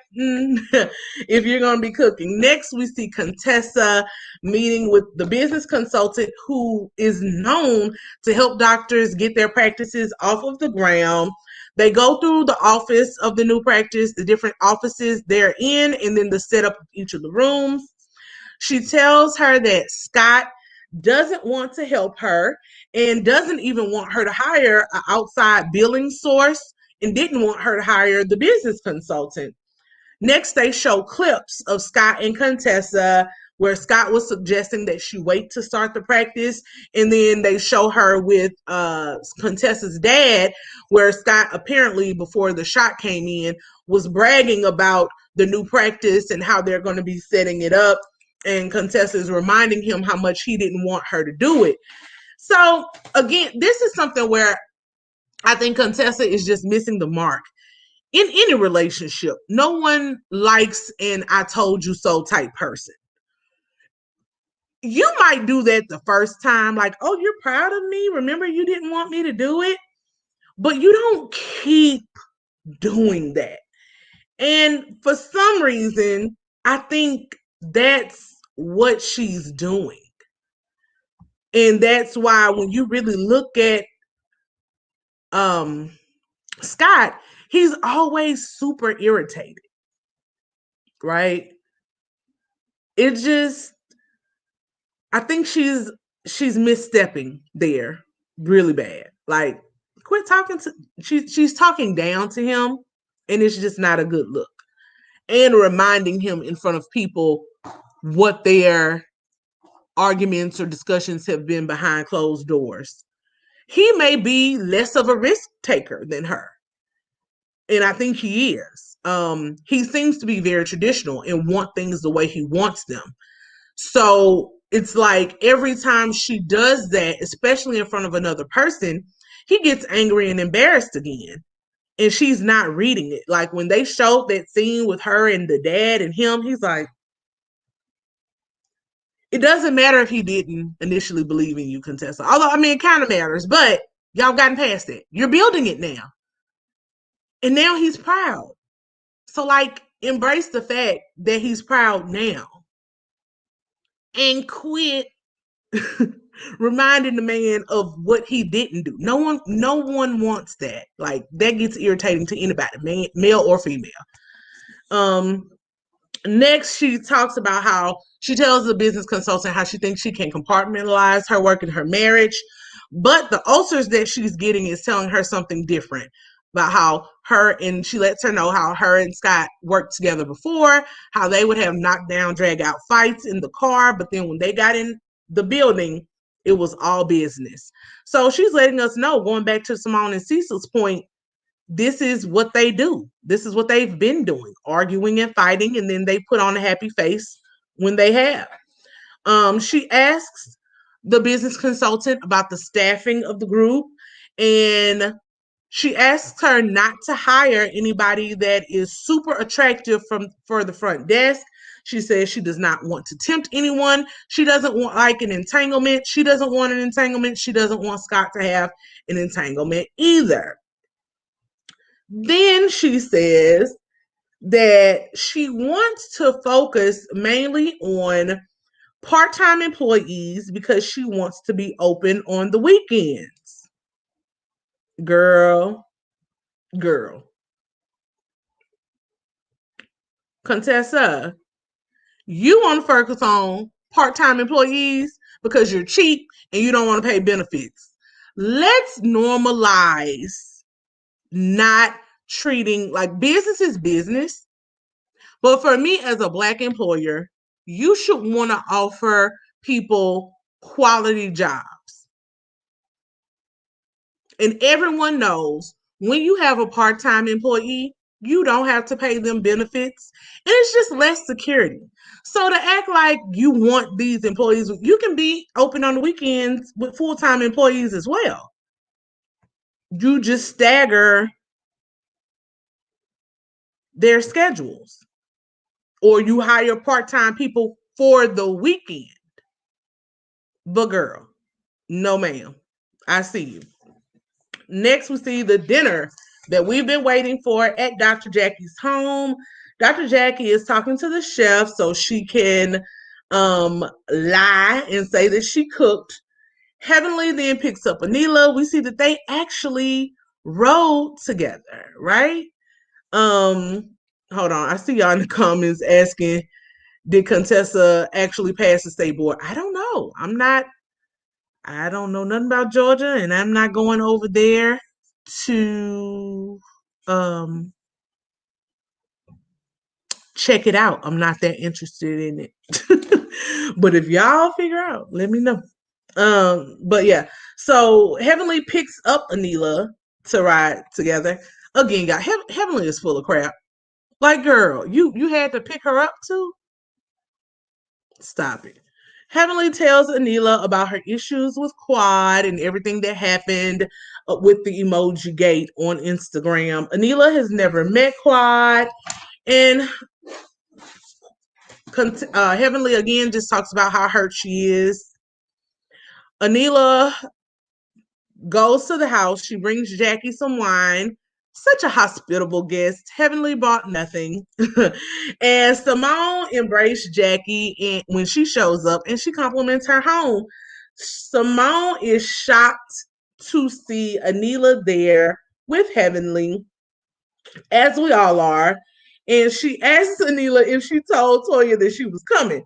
S1: if you're going to be cooking. Next, we see Contessa meeting with the business consultant who is known to help doctors get their practices off of the ground. They go through the office of the new practice, the different offices they're in, and then the setup of each of the rooms. She tells her that Scott doesn't want to help her and doesn't even want her to hire an outside billing source and didn't want her to hire the business consultant. Next, they show clips of Scott and Contessa where Scott was suggesting that she wait to start the practice. And then they show her with Contessa's dad, where Scott apparently, before the shot came in, was bragging about the new practice and how they're going to be setting it up. And Contessa is reminding him how much he didn't want her to do it. So again, this is something where I think Contessa is just missing the mark. In any relationship, no one likes an I told you so type person. You might do that the first time, like, oh, you're proud of me. Remember, you didn't want me to do it. But you don't keep doing that. And for some reason, I think that's what she's doing. And that's why when you really look at Scott, he's always super irritated, right? It just, I think she's misstepping there really bad. Like, quit talking to, she's talking down to him, and it's just not a good look. And reminding him in front of people what their arguments or discussions have been behind closed doors. He may be less of a risk taker than her. And I think he is. He seems to be very traditional and want things the way he wants them. So it's like every time she does that, especially in front of another person, he gets angry and embarrassed again. And she's not reading it. Like when they showed that scene with her and the dad and him, he's like, it doesn't matter if he didn't initially believe in you, Contessa. Although, I mean, it kind of matters, but y'all gotten past it. You're building it now. And now he's proud. So, like, embrace the fact that he's proud now. and quit reminding the man of what he didn't do. No one wants that. Like, that gets irritating to anybody, male or female. Next, she talks about how she tells the business consultant how she thinks she can compartmentalize her work and her marriage, but the ulcers that she's getting is telling her something different about how she lets her know how her and Scott worked together before, how they would have knocked down, drag out fights in the car, but then when they got in the building, it was all business. So she's letting us know, going back to Simone and Cecil's point, this is what they do. This is what they've been doing, arguing and fighting, and then they put on a happy face when they have. She asks the business consultant about the staffing of the group, and she asks her not to hire anybody that is super attractive for the front desk. She says she does not want to tempt anyone. She doesn't want like an entanglement. She doesn't want an entanglement. She doesn't want Scott to have an entanglement either. Then she says that she wants to focus mainly on part-time employees because she wants to be open on the weekends. Girl. Contessa, you want to focus on part-time employees because you're cheap and you don't want to pay benefits. Let's normalize not treating like business is business. But for me as a Black employer, you should want to offer people quality jobs. And everyone knows when you have a part-time employee, you don't have to pay them benefits. And it's just less security. So to act like you want these employees, you can be open on the weekends with full-time employees as well. You just stagger their schedules. Or you hire part-time people for the weekend. But girl, no ma'am. I see you. Next, we see the dinner that we've been waiting for at Dr. Jackie's home. Dr. Jackie is talking to the chef so she can lie and say that she cooked. Heavenly then picks up Anila. We see that they actually rode together, right? Hold on. I see y'all in the comments asking, did Contessa actually pass the state board? I don't know. I don't know nothing about Georgia, and I'm not going over there to check it out. I'm not that interested in it. But if y'all figure out, let me know. But yeah. So Heavenly picks up Anila to ride together. Again, God, Heavenly is full of crap. Like, girl, you had to pick her up too? Stop it. Heavenly tells Anila about her issues with Quad and everything that happened with the emoji gate on Instagram. Anila has never met Quad, and Heavenly again just talks about how hurt she is. Anila goes to the house. She brings Jackie some wine. Such a hospitable guest. Heavenly bought nothing. And Simone embraced Jackie when she shows up and she compliments her home. Simone is shocked to see Anila there with Heavenly, as we all are. And she asks Anila if she told Toya that she was coming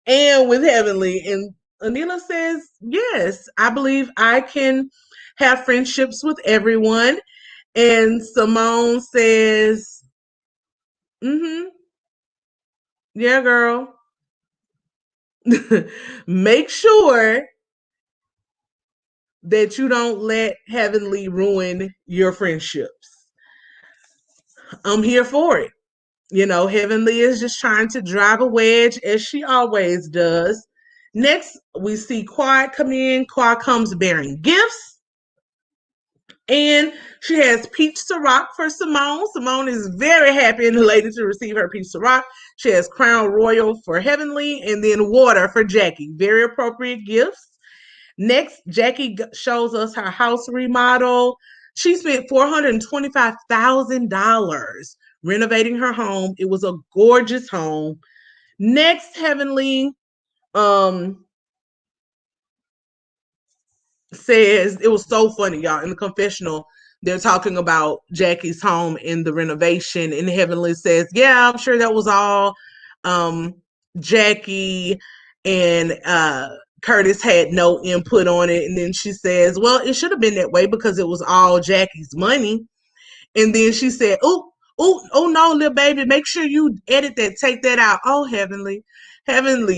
S1: and with Heavenly. And Anila says, yes, I believe I can have friendships with everyone. And Simone says, yeah, girl. Make sure that you don't let Heavenly ruin your friendships. I'm here for it. You know, Heavenly is just trying to drive a wedge as she always does. Next, we see Quad come in. Quad comes bearing gifts. And she has peach Ciroc for Simone. Simone is very happy and elated to receive her peach Ciroc. She has Crown Royal for Heavenly and then water for Jackie. Very appropriate gifts. Next, Jackie shows us her house remodel. She spent $425,000 renovating her home. It was a gorgeous home. Next, Heavenly um says it was so funny, y'all. In the confessional, they're talking about Jackie's home and the renovation, and Heavenly says, "Yeah, I'm sure that was all um, Jackie and Curtis had no input on it." And then she says, "Well, it should have been that way because it was all Jackie's money." And then she said, oh no, little baby, make sure you edit that, take that out. Oh, Heavenly,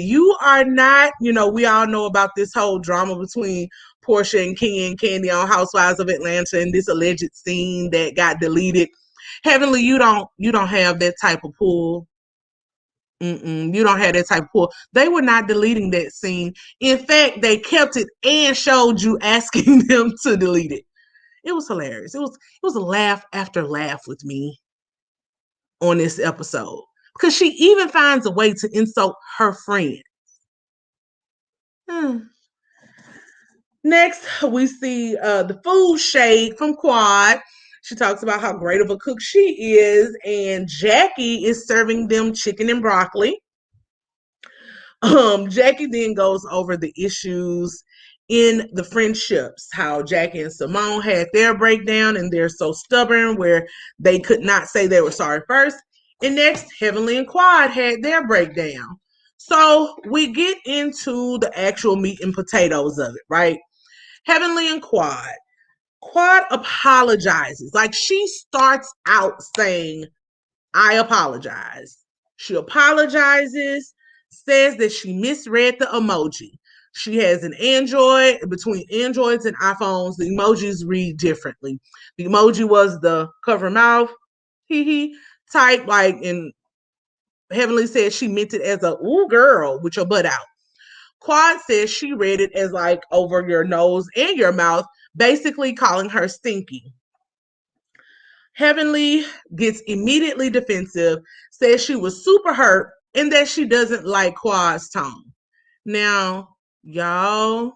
S1: you are not, we all know about this whole drama between Portia and Ken and Candy on Housewives of Atlanta and this alleged scene that got deleted. Heavenly, you don't have that type of pull. You don't have that type of pull. They were not deleting that scene. In fact, they kept it and showed you asking them to delete it. It was hilarious. It was a laugh after laugh with me on this episode because she even finds a way to insult her friend. Next, we see the food shade from Quad. She talks about how great of a cook she is, and Jackie is serving them chicken and broccoli. Jackie then goes over the issues in the friendships, how Jackie and Simone had their breakdown and they're so stubborn where they could not say they were sorry first. And next, Heavenly and Quad had their breakdown. So we get into the actual meat and potatoes of it, right? Heavenly and Quad. Quad apologizes. Like she starts out saying, I apologize. She apologizes, says that she misread the emoji. She has an Android. Between Androids and iPhones, the emojis read differently. The emoji was the cover mouth, hee hee, type, like, and Heavenly said she meant it as a ooh girl with your butt out. Quad says she read it as like over your nose and your mouth, basically calling her stinky. Heavenly gets immediately defensive, says she was super hurt, and that she doesn't like Quad's tone. Now, y'all,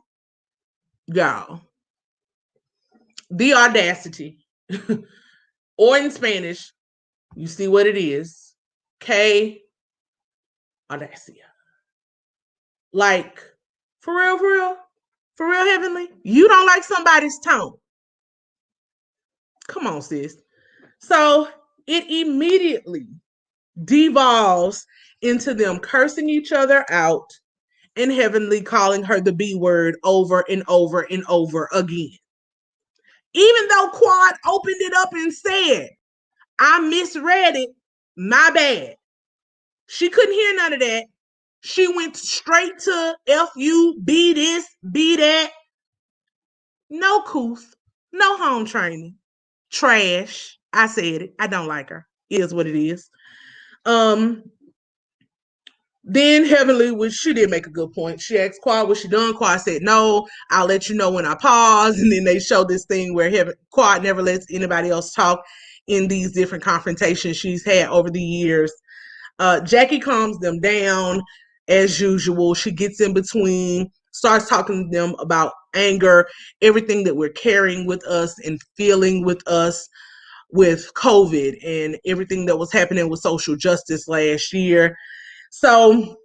S1: the audacity, or in Spanish, you see what it is. K audacia. Like, for real, Heavenly, you don't like somebody's tone. Come on, sis. So it immediately devolves into them cursing each other out and Heavenly calling her the B word over and over and over again. Even though Quad opened it up and said, I misread it, my bad. She couldn't hear none of that. She went straight to F you, be this, be that. No couth, no home training. Trash. I said it. I don't like her. It is what it is. Then Heavenly, which she did make a good point. She asked Quad, was she done? Quad said, no, I'll let you know when I pause. And then they show this thing where Quad never lets anybody else talk in these different confrontations she's had over the years. Jackie calms them down as usual. She gets in between, starts talking to them about anger, everything that we're carrying with us and feeling with us with COVID and everything that was happening with social justice last year. So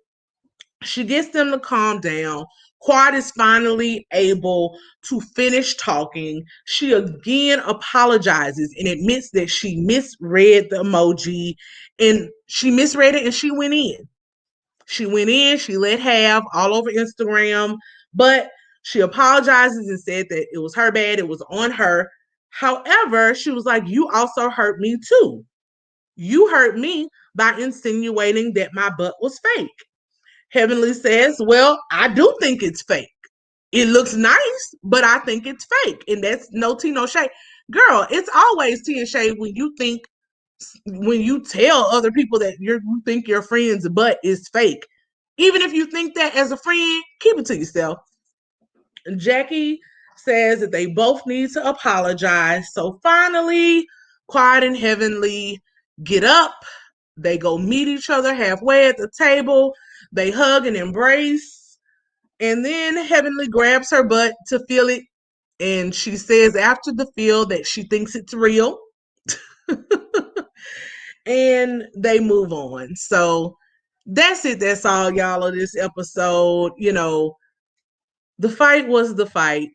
S1: she gets them to calm down. Quad is finally able to finish talking. She again apologizes and admits that she misread the emoji and she misread it and she went in. She let have all over Instagram, but she apologizes and said that it was her bad, it was on her. However, she was like, you also hurt me too. You hurt me by insinuating that my butt was fake. Heavenly says, well, I do think it's fake. It looks nice, but I think it's fake. And that's no tea, no shade. Girl, it's always tea and shade when you tell other people that you think your friend's butt is fake. Even if you think that as a friend, keep it to yourself. Jackie says that they both need to apologize. So finally, Quad and Heavenly get up. They go meet each other halfway at the table. They hug and embrace. And then Heavenly grabs her butt to feel it. And she says after the feel that she thinks it's real. And they move on. So that's it. That's all, y'all, of this episode. The fight was the fight.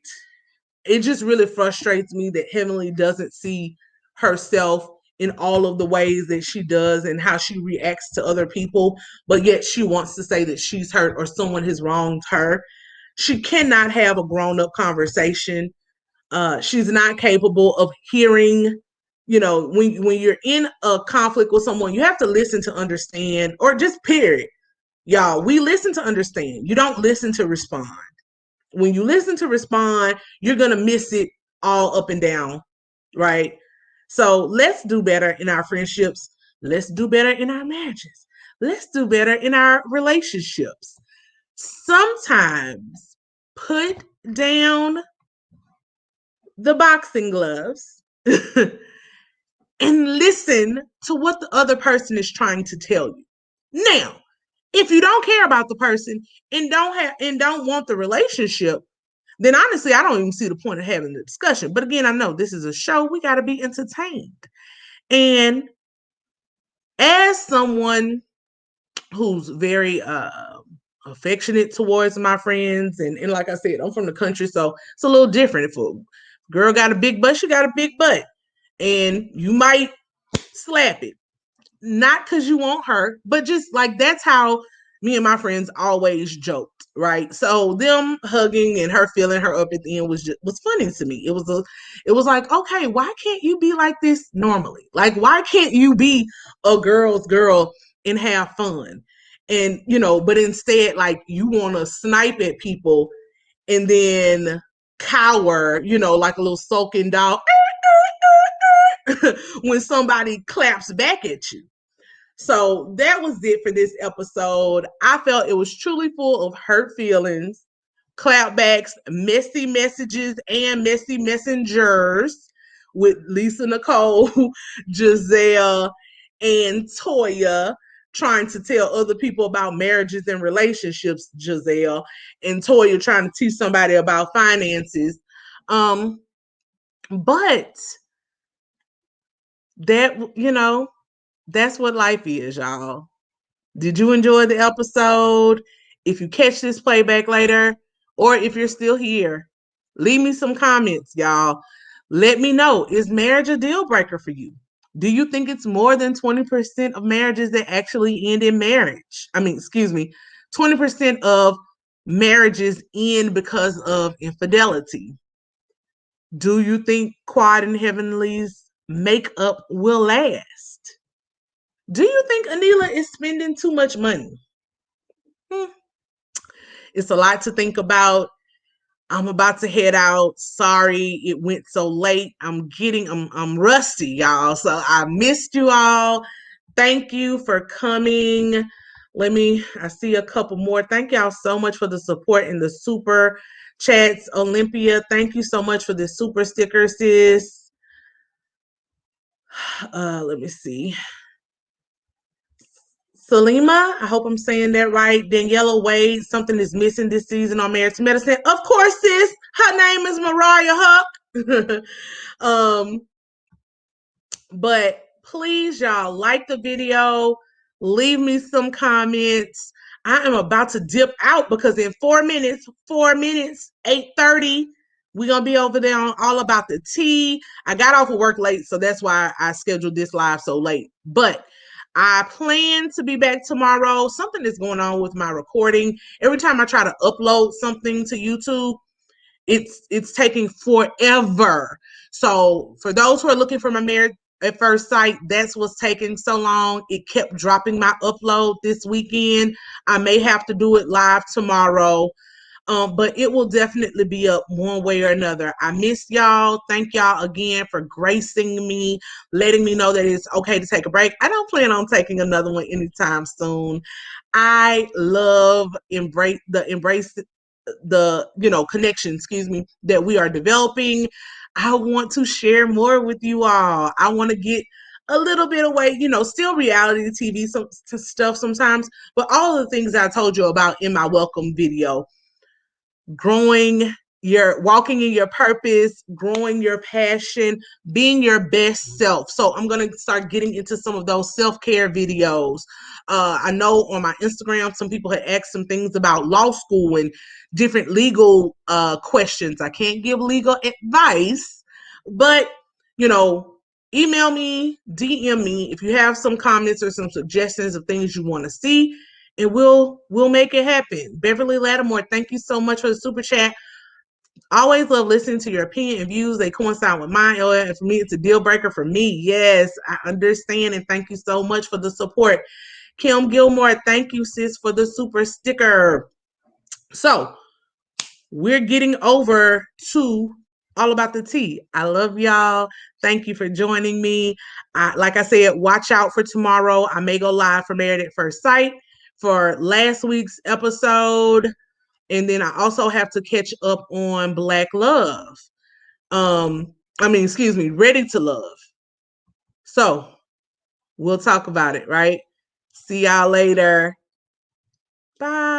S1: It just really frustrates me that Heavenly doesn't see herself in all of the ways that she does and how she reacts to other people, but yet she wants to say that she's hurt or someone has wronged her. She cannot have a grown-up conversation. She's not capable of hearing. When you're in a conflict with someone, you have to listen to understand, or just period. Y'all, we listen to understand. You don't listen to respond. When you listen to respond, you're going to miss it all up and down, right? So let's do better in our friendships. Let's do better in our marriages. Let's do better in our relationships. Sometimes put down the boxing gloves and listen to what the other person is trying to tell you. Now, if you don't care about the person and don't want the relationship, then honestly, I don't even see the point of having the discussion. But again, I know this is a show. We got to be entertained. And as someone who's very affectionate towards my friends, and like I said, I'm from the country, so it's a little different. If a girl got a big butt, she got a big butt. And you might slap it. Not because you want her, but just like that's how me and my friends always joked, right? So them hugging and her feeling her up at the end was funny to me. It was like, okay, why can't you be like this normally? Like, why can't you be a girl's girl and have fun? And but instead, like, you want to snipe at people and then cower, like a little sulking dog when somebody claps back at you. So that was it for this episode. I felt it was truly full of hurt feelings, clapbacks, messy messages, and messy messengers with Lisa Nicole, Gizelle, and Toya trying to tell other people about marriages and relationships, Gizelle, and Toya trying to teach somebody about finances. But that, that's what life is, y'all. Did you enjoy the episode? If you catch this playback later, or if you're still here, leave me some comments, y'all. Let me know, is marriage a deal breaker for you? Do you think it's more than 20% of marriages that actually end in marriage? 20% of marriages end because of infidelity. Do you think Quad and Heavenly's makeup will last? Do you think Anila is spending too much money? It's a lot to think about. I'm about to head out. Sorry it went so late. I'm rusty, y'all. So I missed you all. Thank you for coming. I see a couple more. Thank y'all so much for the support in the super chats. Olympia, thank you so much for the super sticker, sis. Let me see. Salima, I hope I'm saying that right. Daniela Wade, something is missing this season on Married to Medicine. Of course, sis. Her name is Mariah Huq. But please, y'all, like the video. Leave me some comments. I am about to dip out because in 4 minutes, 8:30, we're going to be over there on All About the Tea. I got off of work late, so that's why I scheduled this live so late. But I plan to be back tomorrow. Something is going on with my recording. Every time I try to upload something to YouTube, it's taking forever. So for those who are looking for my Married at First Sight, that's what's taking so long. It kept dropping my upload this weekend. I may have to do it live tomorrow. But it will definitely be up one way or another. I miss y'all. Thank y'all again for gracing me, letting me know that it's okay to take a break. I don't plan on taking another one anytime soon. I love embrace the connection, that we are developing. I want to share more with you all. I want to get a little bit away, still reality TV stuff sometimes, but all of the things I told you about in my welcome video. Growing you're walking in your purpose, growing your passion, being your best self. So I'm going to start getting into some of those self-care videos. I know on my Instagram, some people had asked some things about law school and different legal questions. I can't give legal advice, but, you know, email me, DM me if you have some comments or some suggestions of things you want to see, and we'll make it happen. Beverly Lattimore, thank you so much for the super chat. Always love listening to your opinion and views. They coincide with mine. And for me, it's a deal breaker for me. Yes, I understand. And thank you so much for the support. Kim Gilmore, thank you, sis, for the super sticker. So we're getting over to all about the tea. I love y'all. Thank you for joining me. Like I said, watch out for tomorrow. I may go live for Married at First Sight for last week's episode. And then I also have to catch up on Black Love. Ready to Love. So we'll talk about it, right? See y'all later. Bye.